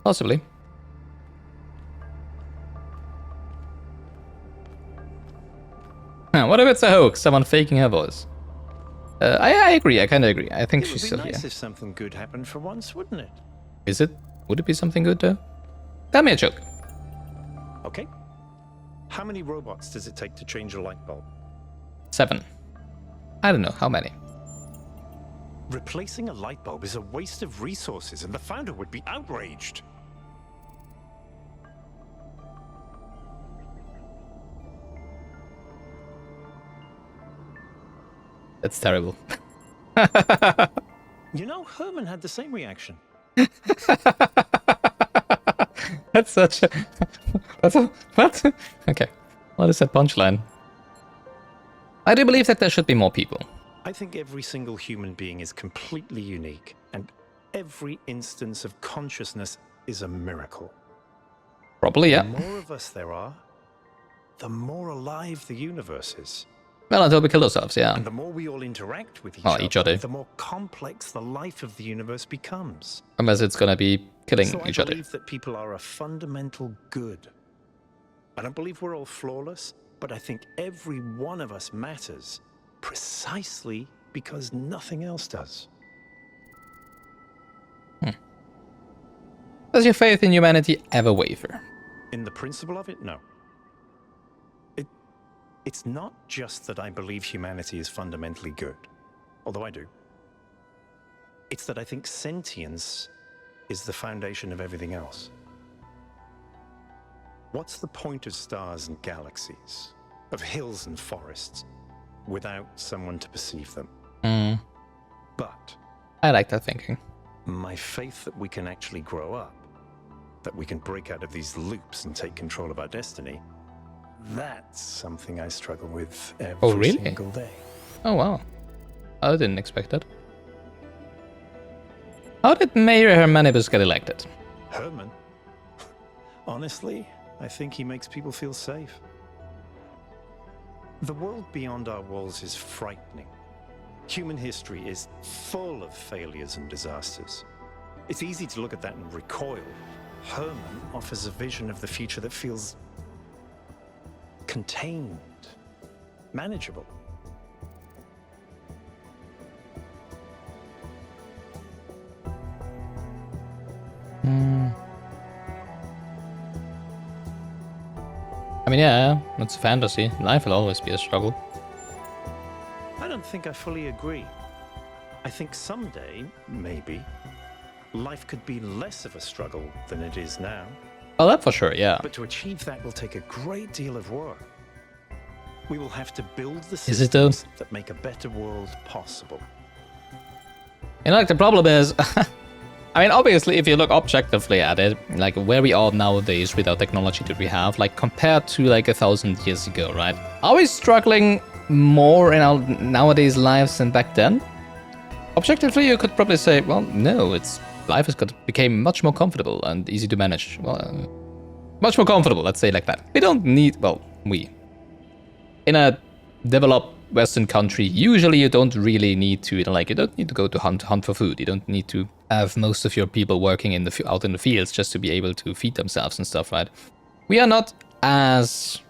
Possibly. What if it's a hoax? Someone faking her voice? I agree. I kind of agree. I think she's still It would be nice here. if something good happened for once, wouldn't it? Is it? Would it be something good though? Tell me a joke. Okay. How many robots does it take to change a light bulb? 7. I don't know how many. Replacing a light bulb is a waste of resources, and the founder would be outraged. That's terrible. You know, Herman had the same reaction. That's such a... That's a... What? Okay. What is that punchline? I do believe that there should be more people. I think every single human being is completely unique, and every instance of consciousness is a miracle. Probably, yeah. The more of us there are, the more alive the universe is. Well, until we kill ourselves, yeah. And the more we all interact with Each other. the more complex the life of the universe becomes. Unless it's gonna be killing So each I other. believe that people are a fundamental good. I don't believe we're all flawless, but I think every one of us matters precisely because nothing else does. Does your faith in humanity ever waver? In the principle of it, no. It's not just that I believe humanity is fundamentally good, although I do. It's that I think sentience is the foundation of everything else. What's the point of stars and galaxies, of hills and forests, without someone to perceive them? But I like that thinking. my faith that we can actually grow up, that we can break out of these loops and take control of our destiny, that's something I struggle with every single day. Oh, wow. I didn't expect that. How did Mayor Hermanibus get elected? Herman? Honestly, I think he makes people feel safe. The world beyond our walls is frightening. Human history is full of failures and disasters. It's easy to look at that and recoil. Herman offers a vision of the future that feels contained, manageable. I mean, yeah, it's a fantasy. Life will always be a struggle. I don't think I fully agree. I think someday, maybe, life could be less of a struggle than it is now. Well, that for sure, yeah. But to achieve that will take a great deal of work. We will have to build the Is it though? systems that make a better world possible. You know, like, the problem is... I mean, obviously, if you look objectively at it, like, where we are nowadays with our technology that we have, like, compared to, like, 1,000 years ago, right? Are we struggling more in our nowadays lives than back then? Objectively, you could probably say, well, no, life has became much more comfortable and easy to manage. Well, much more comfortable, let's say it like that. We don't need, in a developed Western country, usually you don't really need to, you don't need to go to hunt for food. You don't need to have most of your people working out in the fields just to be able to feed themselves and stuff, right? We are not as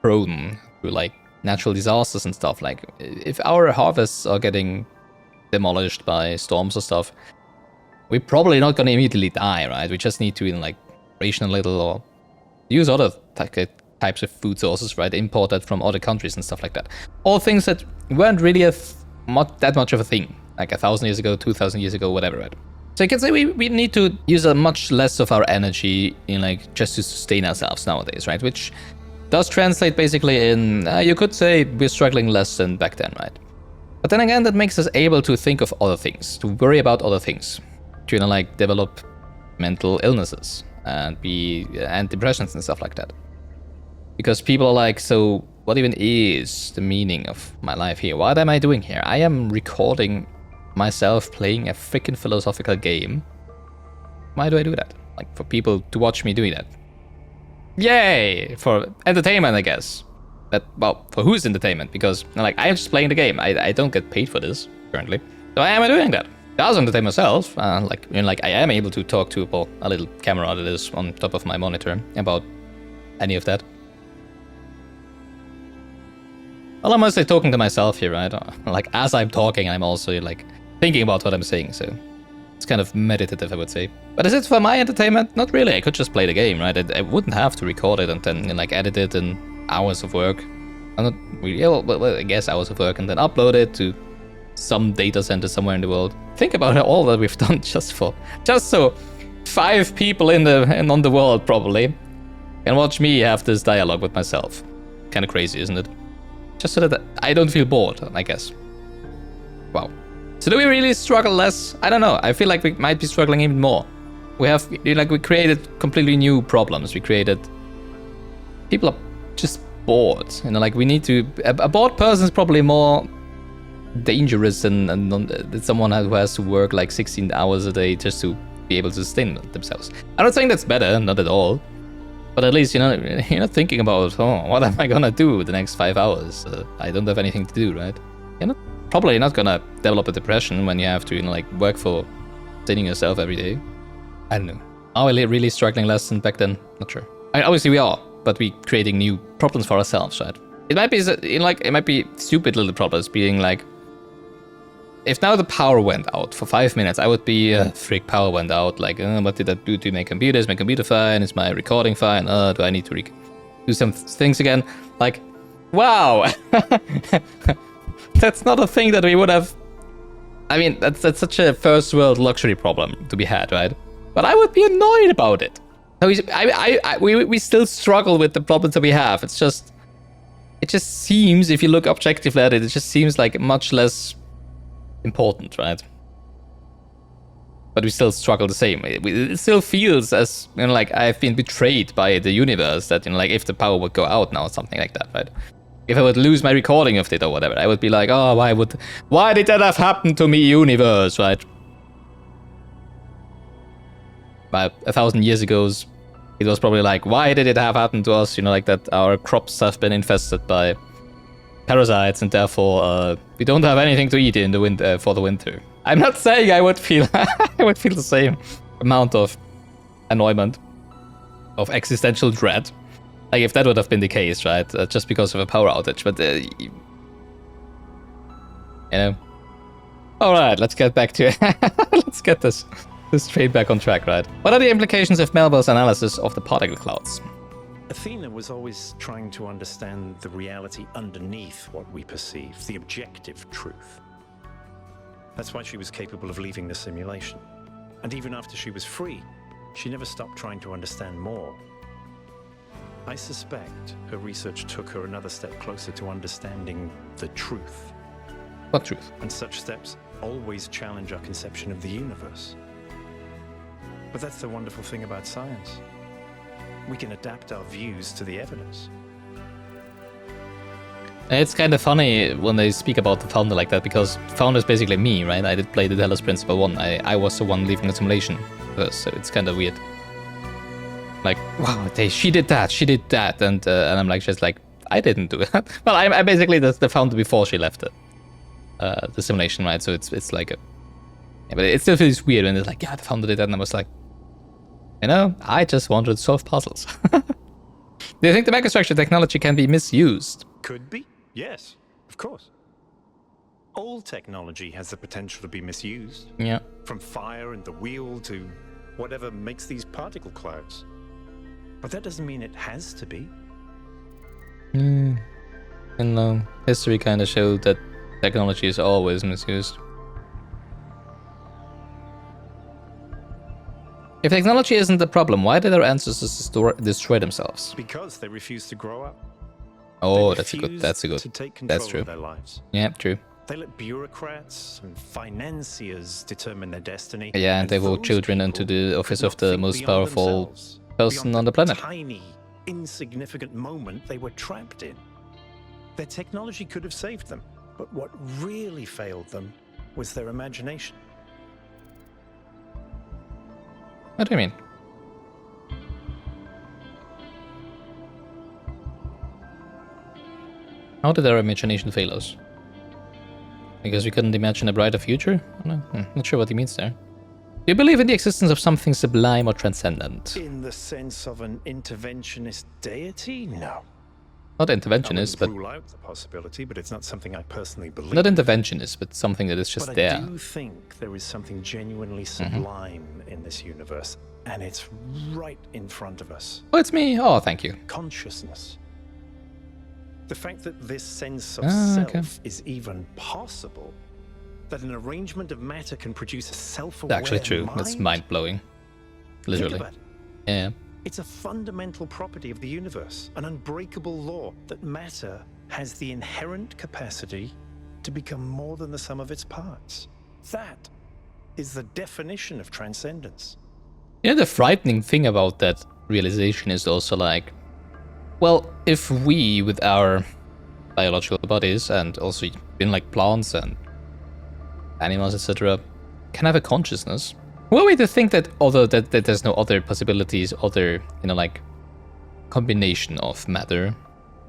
prone to, like, natural disasters and stuff. Like, if our harvests are getting demolished by storms or stuff, we're probably not gonna immediately die, right? We just need to, like, ration a little or use other types of food sources, right? Imported from other countries and stuff like that. All things that weren't really that much of a thing, like 1,000 years ago, 2,000 years ago, whatever, right? So you can say we need to use a much less of our energy in like just to sustain ourselves nowadays, right? Which does translate basically in, you could say we're struggling less than back then, right? But then again, that makes us able to think of other things, to worry about other things, to, you know, like develop mental illnesses and depressions and stuff like that. Because people are like, so what even is the meaning of my life here? What am I doing here? I am recording myself playing a freaking philosophical game. Why do I do that? Like, for people to watch me doing that. Yay! For entertainment, I guess. But, well, for whose entertainment? Because, like, I'm just playing the game. I don't get paid for this, currently. So why am I doing that? I also entertain myself. Like, you know, like, I am able to talk to a little camera that is on top of my monitor about any of that. Well, I'm mostly talking to myself here, right? Like, as I'm talking, I'm also, like, thinking about what I'm saying, so it's kind of meditative, I would say. But is it for my entertainment? Not really. I could just play the game, right? I wouldn't have to record it and then, you know, like, edit it in hours of work. I'm not really, well, I guess hours of work, and then upload it to some data center somewhere in the world. Think about all that we've done just so 5 people on the world probably can watch me have this dialogue with myself. Kind of crazy, isn't it? Just so that I don't feel bored, I guess. Wow. So do we really struggle less? I don't know. I feel like we might be struggling even more. We created completely new problems. People are just bored. You know, like we need to. A bored person is probably more dangerous than someone who has to work like 16 hours a day just to be able to sustain themselves. I'm not saying that's better, not at all. But at least, you know, you're not thinking about, what am I gonna do the next 5 hours? I don't have anything to do, right? You're probably not gonna develop a depression when you have to, you know, like work for sustaining yourself every day. I don't know. Are we really struggling less than back then? Not sure. I mean, obviously we are, but we're creating new problems for ourselves, right? It might be, it might be stupid little problems, being like, if now the power went out for 5 minutes, I would be, freak, power went out. Like, what did that do to my computer? Is my computer fine? Is my recording fine? Do I need to do some things again? Like, wow! That's not a thing that we would have... I mean, that's such a first world luxury problem to be had, right? But I would be annoyed about it. So we still struggle with the problems that we have. It just seems, if you look objectively at it, it just seems like much less important, right? But we still struggle the same. It still feels as, you know, like I've been betrayed by the universe, that, you know, like if the power would go out now or something like that, right? If I would lose my recording of it or whatever, I would be like, oh, why did that have happened to me, universe, right? About 1,000 years ago, it was probably like, why did it have happened to us? You know, like that our crops have been infested by parasites, and therefore we don't have anything to eat in the winter for the winter. I'm not saying I would feel the same amount of annoyment, of existential dread, like if that would have been the case, right? Just because of a power outage. But you know. All right, let's get back to let's get this train back on track, right? What are the implications of Melville's analysis of the particle clouds? Athena was always trying to understand the reality underneath what we perceive, the objective truth. That's why she was capable of leaving the simulation. And even after she was free, she never stopped trying to understand more. I suspect her research took her another step closer to understanding the truth. What truth? And such steps always challenge our conception of the universe. But that's the wonderful thing about science. We can adapt our views to the evidence. It's kind of funny when they speak about the founder like that, because the founder is basically me, right? I did play the Talos Principle 1. I was the one leaving the simulation first, so it's kind of weird. Like, wow, she did that, and I'm like, just like, I didn't do that. Well, I'm basically the founder before she left the simulation, right? So it's like but it still feels weird when it's like, yeah, the founder did that, and I was like, you know, I just wanted to solve puzzles. Do you think the megastructure technology can be misused? Could be, yes, of course. All technology has the potential to be misused. Yeah. From fire and the wheel to whatever makes these particle clouds. But that doesn't mean it has to be. And history kind of showed that technology is always misused. If technology isn't the problem, why did our ancestors destroy themselves? Because they refused to grow up. Oh, They that's a good. refused to take control That's true. of their lives. Yeah, true. They let bureaucrats and financiers determine their destiny. Yeah, and they vote those children into people the office could of not the think most beyond powerful themselves, person beyond on the planet. Tiny, insignificant moment they were trapped in. Their technology could have saved them, but what really failed them was their imagination. What do you mean? How did our imagination fail us? Because we couldn't imagine a brighter future? Not sure what he means there. Do you believe in the existence of something sublime or transcendent? In the sense of an interventionist deity? No. Not I interventionist, wouldn't but rule out the possibility, but it's not something I personally believe. not interventionist, but something that is just But there. I do think there is something genuinely sublime in this universe, and it's right in front of us. Oh, it's me. Oh, thank you. Consciousness. The fact that this sense of Ah, okay. self is even possible, that an arrangement of matter can produce a It's self-aware actually true. That's mind. mind-blowing. Literally. Think about it. Yeah. It's a fundamental property of the universe, an unbreakable law that matter has the inherent capacity to become more than the sum of its parts. That is the definition of transcendence. You know, the frightening thing about that realization is also like, well, if we, with our biological bodies and also being like plants and animals, etc., can have a consciousness, were we to think that that there's no other possibilities, other, like, combination of matter,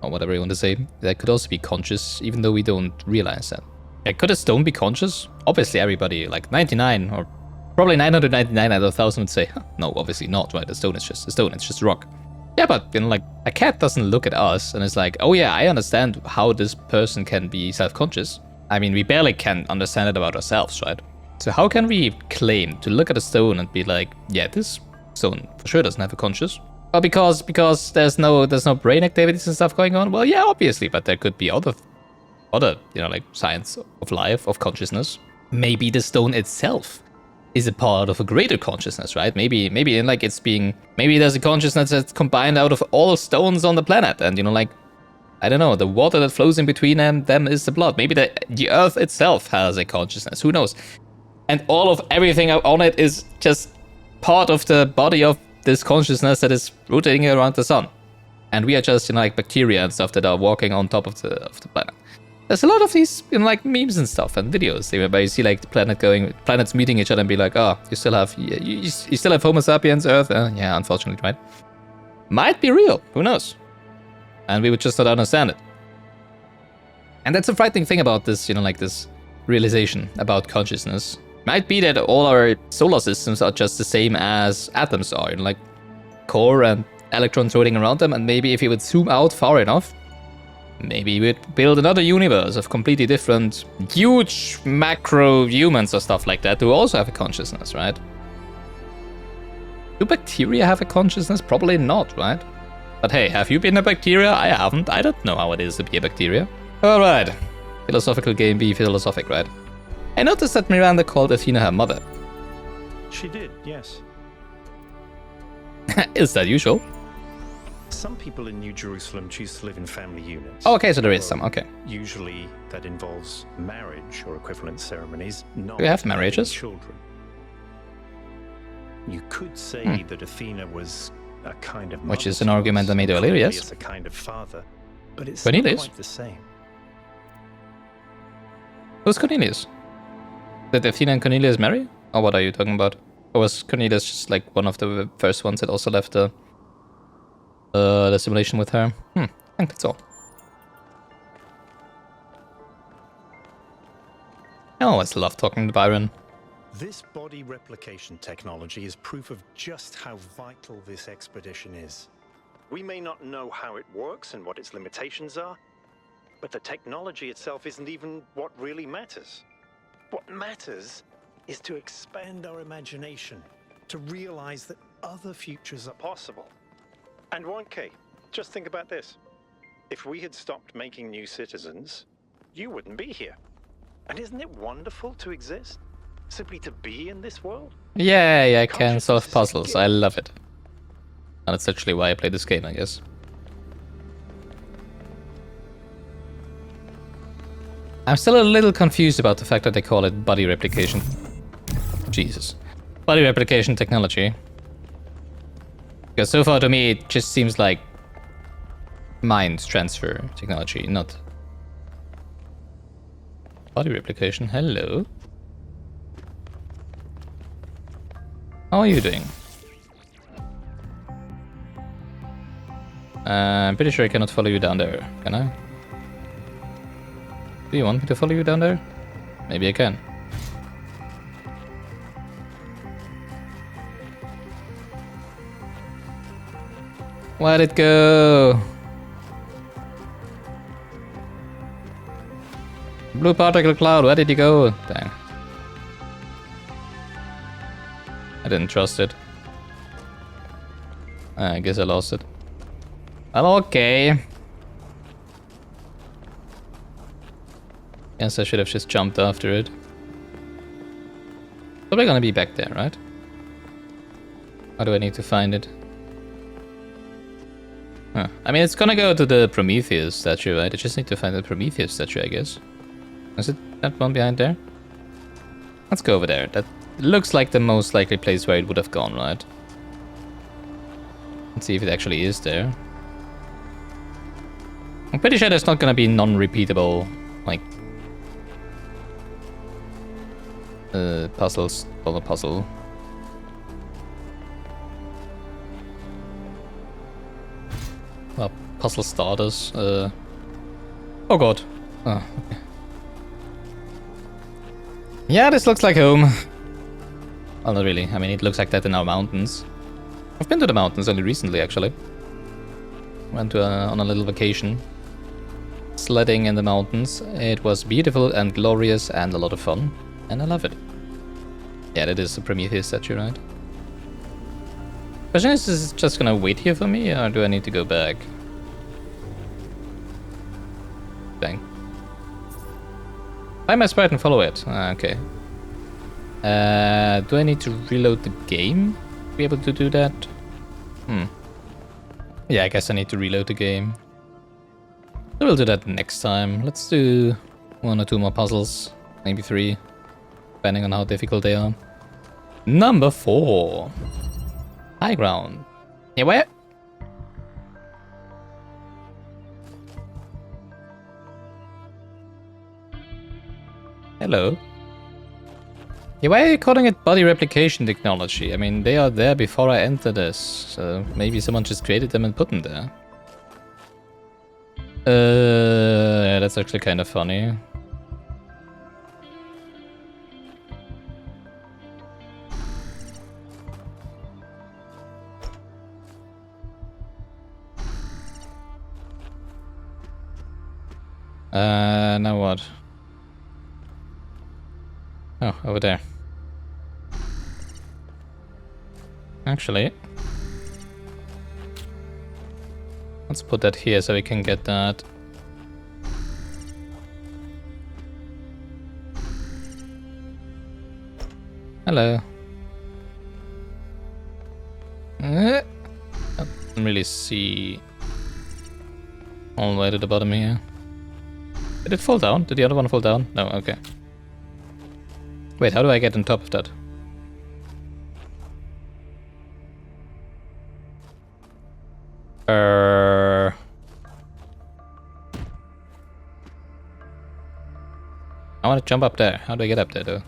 or whatever you want to say, that could also be conscious, even though we don't realize that. Yeah, could a stone be conscious? Obviously everybody, like 99, or probably 999 out of 1,000 would say, huh, no, obviously not, right? A stone is just a stone, it's just rock. Yeah, but, like, a cat doesn't look at us and is like, oh yeah, I understand how this person can be self-conscious. I mean, we barely can understand it about ourselves, right? So how can we claim to look at a stone and be like, yeah, this stone for sure doesn't have a conscious? Well, because there's no brain activities and stuff going on? Well, yeah, obviously, but there could be other, like, science of life, of consciousness. Maybe the stone itself is a part of a greater consciousness, right? Maybe like maybe there's a consciousness that's combined out of all stones on the planet, and like, I don't know, the water that flows in between them is the blood. Maybe the earth itself has a consciousness, who knows? And all of everything on it is just part of the body of this consciousness that is rotating around the sun. And we are just, like, bacteria and stuff that are walking on top of the planet. There's a lot of these, like, memes and stuff and videos where you see, like, the planets meeting each other and be like, oh, you still have Homo sapiens, Earth? Yeah, unfortunately, right? Might be real, who knows? And we would just not understand it. And that's a frightening thing about this, like, this realization about consciousness. Might be that all our solar systems are just the same as atoms are, like core and electrons rotating around them, and maybe if you would zoom out far enough, maybe we'd build another universe of completely different, huge macro humans or stuff like that who also have a consciousness, right? Do bacteria have a consciousness? Probably not, right? But hey, have you been a bacteria? I haven't. I don't know how it is to be a bacteria. Alright. Philosophical game, be philosophic, right? I noticed that Miranda called Athena her mother. She did, yes. Is that usual? Some people in New Jerusalem choose to live in family units. Oh, okay, so there is some, okay. Usually that involves marriage or equivalent ceremonies, not Do we have having marriages? children. You could say that Athena was a kind of Which mother is an to argument us, I made and earlier, yes. Cornelius a kind of father, but it's Cornelius? not quite the same. Who's Cornelius? Did Athena and Cornelius marry? Or what are you talking about? Or was Cornelius just like one of the first ones that also left the simulation with her? I think that's all. I always love talking to Byron. This body replication technology is proof of just how vital this expedition is. We may not know how it works and what its limitations are, but the technology itself isn't even what really matters. What matters is to expand our imagination, to realize that other futures are possible. And 1K, just think about this. If we had stopped making new citizens, you wouldn't be here. And isn't it wonderful to exist? Simply to be in this world? Yay, I can solve puzzles. I love it. And that's actually why I play this game, I guess. I'm still a little confused about the fact that they call it body replication. Jesus. Body replication technology. Because so far to me it just seems like mind transfer technology, not body replication. Hello. How are you doing? I'm pretty sure I cannot follow you down there, can I? Do you want me to follow you down there? Maybe I can. Where'd it go? Blue particle cloud, where did you go? Dang. I didn't trust it. I guess I lost it. Well, okay. Guess I should have just jumped after it. Probably gonna be back there, right? How do I need to find it? Huh. I mean, it's gonna go to the Prometheus statue, right? I just need to find the Prometheus statue, I guess. Is it that one behind there? Let's go over there. That looks like the most likely place where it would have gone, right? Let's see if it actually is there. I'm pretty sure there's not gonna be non-repeatable, like, puzzles, or a puzzle. Well, puzzle starters. Oh god. Oh, okay. Yeah, this looks like home. Well, not really. I mean, it looks like that in our mountains. I've been to the mountains only recently, actually. Went to on a little vacation. Sledding in the mountains. It was beautiful and glorious and a lot of fun. And I love it. Yeah, that is a Prometheus statue, right? Question is it just gonna wait here for me, or do I need to go back? Dang. Find my sprite and follow it. Okay. Do I need to reload the game to be able to do that? Yeah, I guess I need to reload the game. So we'll do that next time. Let's do 1 or 2 more puzzles. Maybe 3. Depending on how difficult they are. Number 4. High ground. Yeah, where? Hello. Yeah, why are you calling it body replication technology? I mean, they are there before I enter this, so maybe someone just created them and put them there. Yeah, that's actually kind of funny. Now what? Oh, over there. Actually, let's put that here so we can get that. Hello. I don't really see all the way to the bottom here. Did it fall down? Did the other one fall down? No, okay. Wait, how do I get on top of that? I want to jump up there. How do I get up there, though?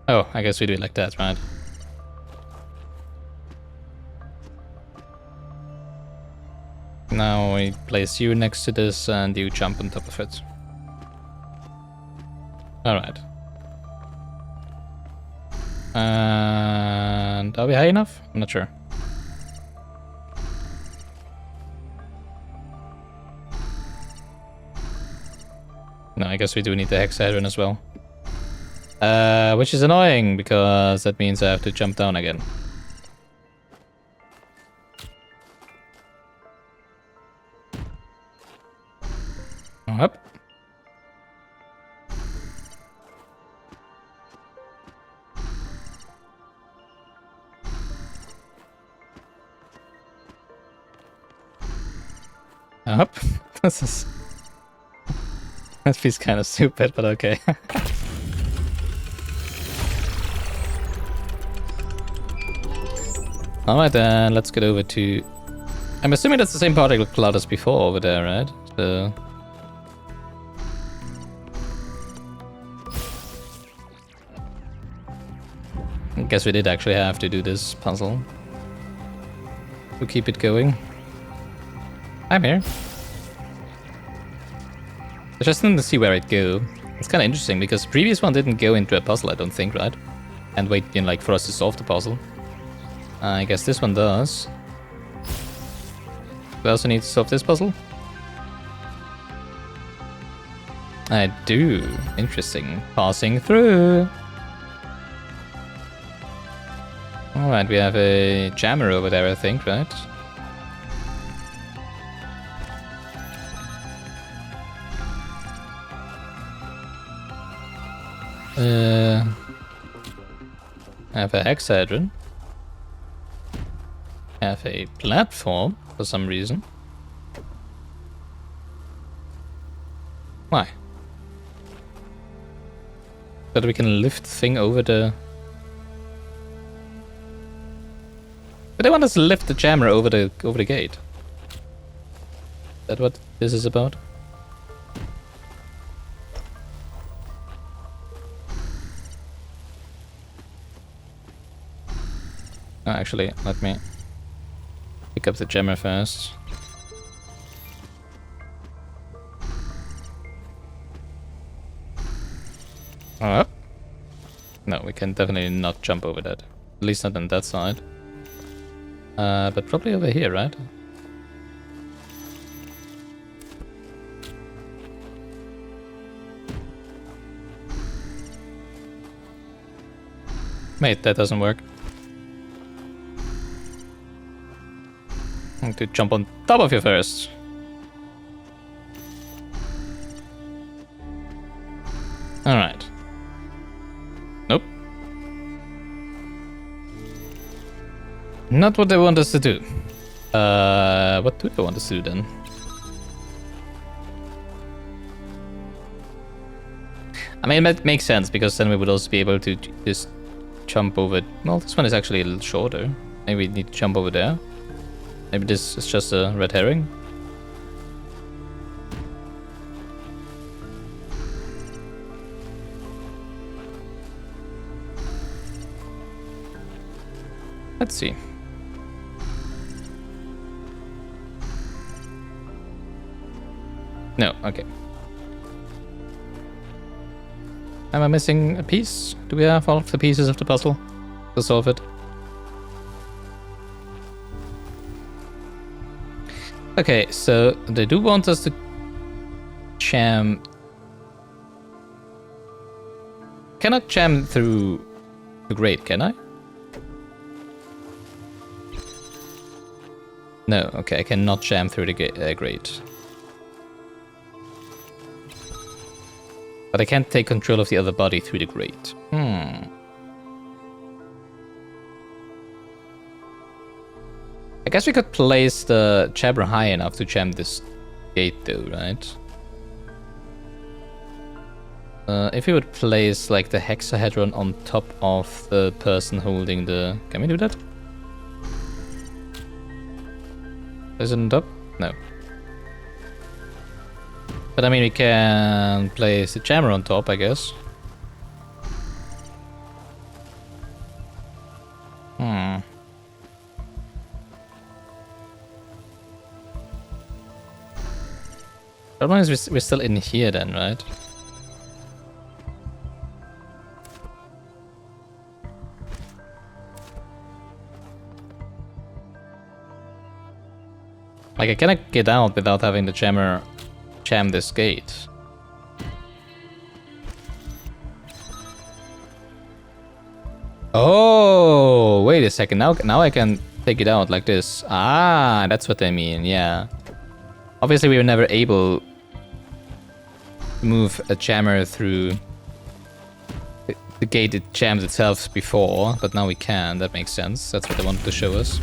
Oh, I guess we do it like that, right? Now we place you next to this and you jump on top of it. Alright. And are we high enough? I'm not sure. No, I guess we do need the hexagon as well. Which is annoying because that means I have to jump down again. Up. Up. This is... That feels kind of stupid, but okay. Alright then, let's get over to... I'm assuming that's the same particle cloud as before over there, right? So... I guess we did actually have to do this puzzle to keep it going. I'm here. I just didn't see where it'd go. It's kind of interesting because the previous one didn't go into a puzzle, I don't think, right? And wait, like, for us to solve the puzzle. I guess this one does. We also need to solve this puzzle. I do. Interesting. Passing through. Alright, we have a jammer over there, I think, right? I have a hexahedron. I have a platform for some reason. Why? So that we can lift the thing over the... But they want us to lift the jammer over the gate. Is that what this is about? Oh, actually, let me pick up the jammer first. Up? No, we can definitely not jump over that. At least not on that side. But probably over here, right? Wait, that doesn't work. I need to jump on top of you first. Alright. Nope. Not what they want us to do. What do they want us to do then? I mean, that makes sense because then we would also be able to just jump over. Well, this one is actually a little shorter. Maybe we need to jump over there. Maybe this is just a red herring. Let's see. No, okay. Am I missing a piece? Do we have all of the pieces of the puzzle to solve it? Okay, so they do want us to jam... Cannot jam through the grate, can I? No, okay, I cannot jam through the grate. But I can't take control of the other body through the grate. I guess we could place the jammer high enough to jam this gate though, right? If we would place like the hexahedron on top of the person holding the... Can we do that? Is it on top? No. But I mean we can place the jammer on top, I guess. Problem is we're still in here then, right? Like I cannot get out without having the jammer jam this gate. Oh, wait a second. Now I can take it out like this. Ah, that's what I mean. Yeah. Obviously, we were never able move a jammer through the gate it jammed itself before, but now we can. That makes sense. That's what they wanted to show us.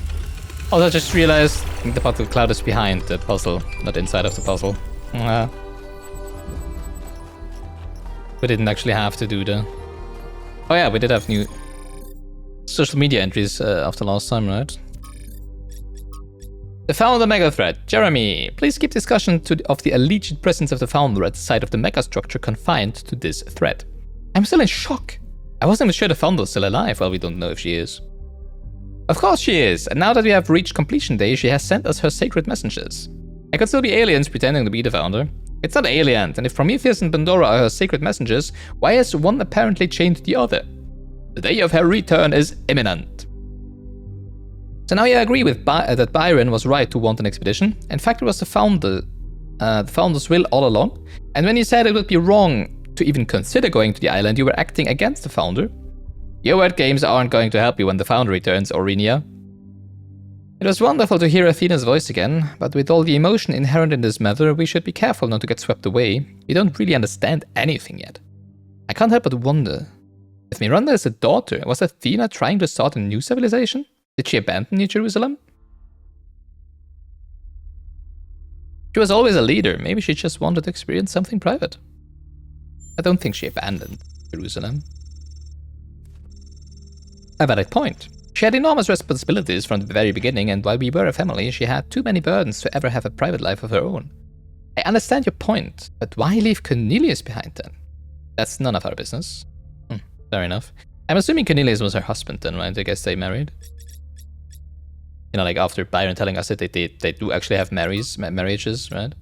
Also, I just realized the particle cloud is behind the puzzle, not inside of the puzzle. We didn't actually have to do the... Oh yeah, we did have new social media entries after last time, right? The founder mega threat. Jeremy, please keep discussion of the alleged presence of the founder at the site of the megastructure confined to this threat. I'm still in shock. I wasn't even sure the founder was still alive. Well, we don't know if she is. Of course she is, and now that we have reached completion day, she has sent us her sacred messengers. I could still be aliens pretending to be the founder. It's not alien, and if Prometheus and Pandora are her sacred messengers, why has one apparently chained the other? The day of her return is imminent. So now you agree with that Byron was right to want an expedition. In fact, it was the founder's will all along. And when you said it would be wrong to even consider going to the island, you were acting against the founder. Your word games aren't going to help you when the founder returns, Aurenia. It was wonderful to hear Athena's voice again, but with all the emotion inherent in this matter, we should be careful not to get swept away. You don't really understand anything yet. I can't help but wonder, if Miranda is a daughter, was Athena trying to start a new civilization? Did she abandon New Jerusalem? She was always a leader. Maybe she just wanted to experience something private. I don't think she abandoned Jerusalem. A valid point. She had enormous responsibilities from the very beginning, and while we were a family, she had too many burdens to ever have a private life of her own. I understand your point, but why leave Cornelius behind then? That's none of our business. Fair enough. I'm assuming Cornelius was her husband then, right? I guess they married. You know, like after Byron telling us that they do actually have marriages, right?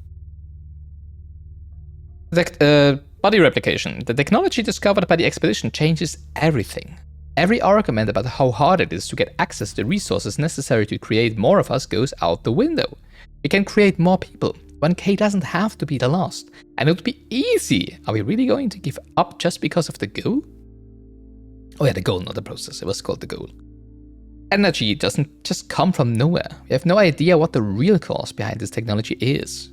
Body replication. The technology discovered by the expedition changes everything. Every argument about how hard it is to get access to the resources necessary to create more of us goes out the window. We can create more people. 1K doesn't have to be the last. And it would be easy. Are we really going to give up just because of the goal? Oh yeah, the goal, not the process. It was called the goal. Energy doesn't just come from nowhere. We have no idea what the real cause behind this technology is.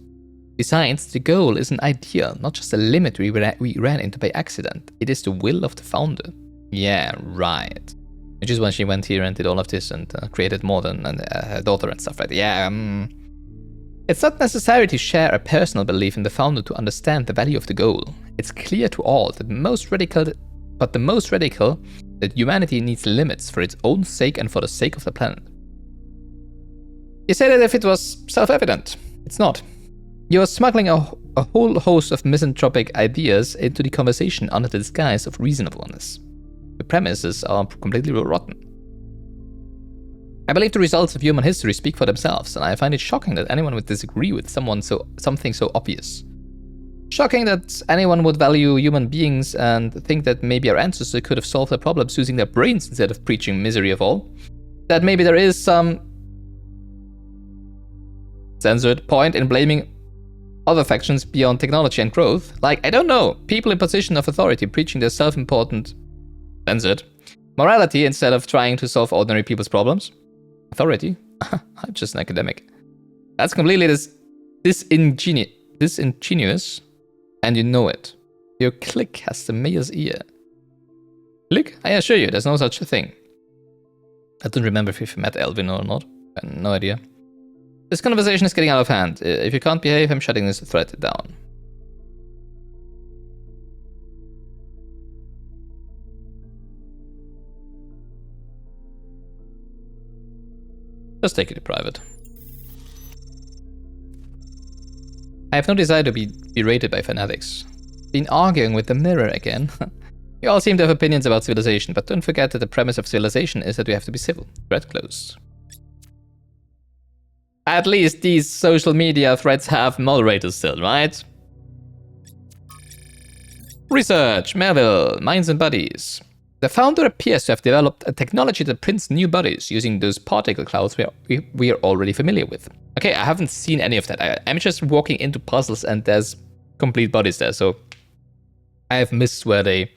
Besides, the goal is an idea, not just a limit we ran into by accident. It is the will of the founder. Yeah, right. Which is when she went here and did all of this and created more than her daughter and stuff, right? Yeah, It's not necessary to share a personal belief in the founder to understand the value of the goal. It's clear to all that the most radical that humanity needs limits for its own sake and for the sake of the planet. You say that if it was self-evident. It's not. You are smuggling a whole host of misanthropic ideas into the conversation under the disguise of reasonableness. The premises are completely rotten. I believe the results of human history speak for themselves, and I find it shocking that anyone would disagree with something so obvious. Shocking that anyone would value human beings and think that maybe our ancestors could have solved their problems using their brains instead of preaching misery of all. That maybe there is some censored point in blaming other factions beyond technology and growth. Like, I don't know, people in position of authority preaching their self-important, censored, morality instead of trying to solve ordinary people's problems. Authority? I'm just an academic. That's completely disingenuous. And you know it. Your clique has the mayor's ear. Clique? I assure you, there's no such a thing. I don't remember if you've met Elvin or not. I have no idea. This conversation is getting out of hand. If you can't behave, I'm shutting this thread down. Just take it to private. I have no desire to be berated by fanatics. Been arguing with the mirror again. You all seem to have opinions about civilization, but don't forget that the premise of civilization is that we have to be civil. Thread closed. At least these social media threads have moderators still, right? Research, Melville, Minds and Bodies. The founder appears to have developed a technology that prints new bodies using those particle clouds we are already familiar with. Okay, I haven't seen any of that. I'm just walking into puzzles and there's complete bodies there, so I have missed where they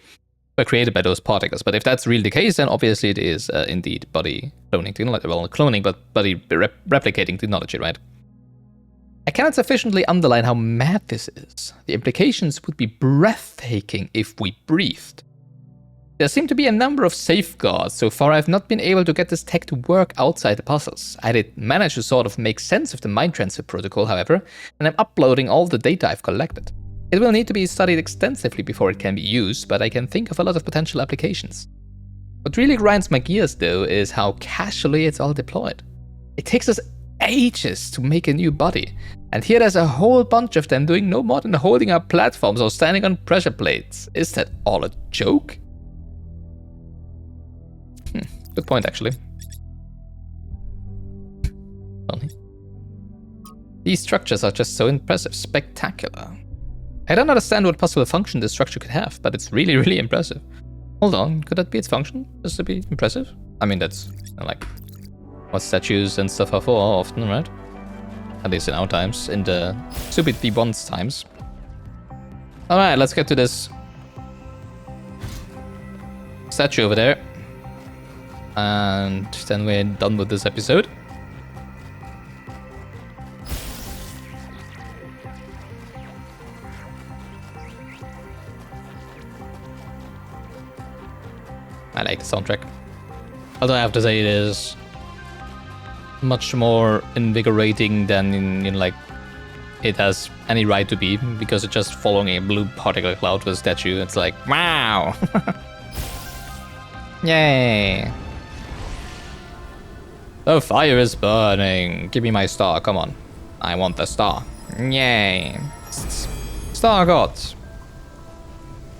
were created by those particles. But if that's really the case, then obviously it is indeed body cloning technology. Well, not cloning, but body replicating technology, right? I cannot sufficiently underline how mad this is. The implications would be breathtaking if we breathed. There seem to be a number of safeguards. So far, I've not been able to get this tech to work outside the puzzles. I did manage to sort of make sense of the mind transfer protocol, however, and I'm uploading all the data I've collected. It will need to be studied extensively before it can be used, but I can think of a lot of potential applications. What really grinds my gears, though, is how casually it's all deployed. It takes us ages to make a new body, and here there's a whole bunch of them doing no more than holding up platforms or standing on pressure plates. Is that all a joke? Good point, actually. Funny. These structures are just so impressive, spectacular. I don't understand what possible function this structure could have, but it's really, really impressive. Hold on, could that be its function? Just to be impressive? I mean, that's like what statues and stuff are for often, right? At least in our times, in the stupid V1's times. Alright, let's get to this statue over there. And then we're done with this episode. I like the soundtrack. Although I have to say it is much more invigorating than in like it has any right to be, because it's just following a blue particle cloud with a statue. It's like, wow! Yay! The fire is burning. Give me my star, come on. I want the star. Yay! Star gods.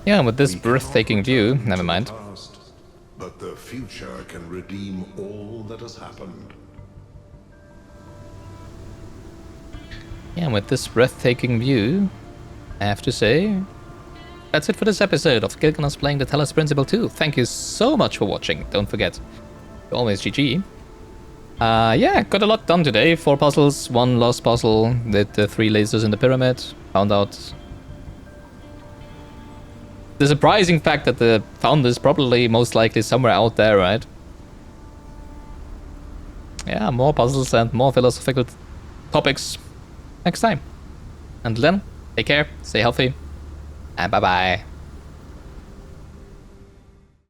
Yeah, with this breathtaking view, never mind. But the future can redeem all that has happened. Yeah, with this breathtaking view, I have to say, that's it for this episode of Gilgamesh playing the Talos Principle 2. Thank you so much for watching. Don't forget, always GG. Yeah, got a lot done today. 4 puzzles, 1 lost puzzle, did the 3 lasers in the pyramid, found out the surprising fact that the founder is probably most likely somewhere out there, right? Yeah, more puzzles and more philosophical topics next time. Until then, take care, stay healthy, and bye-bye.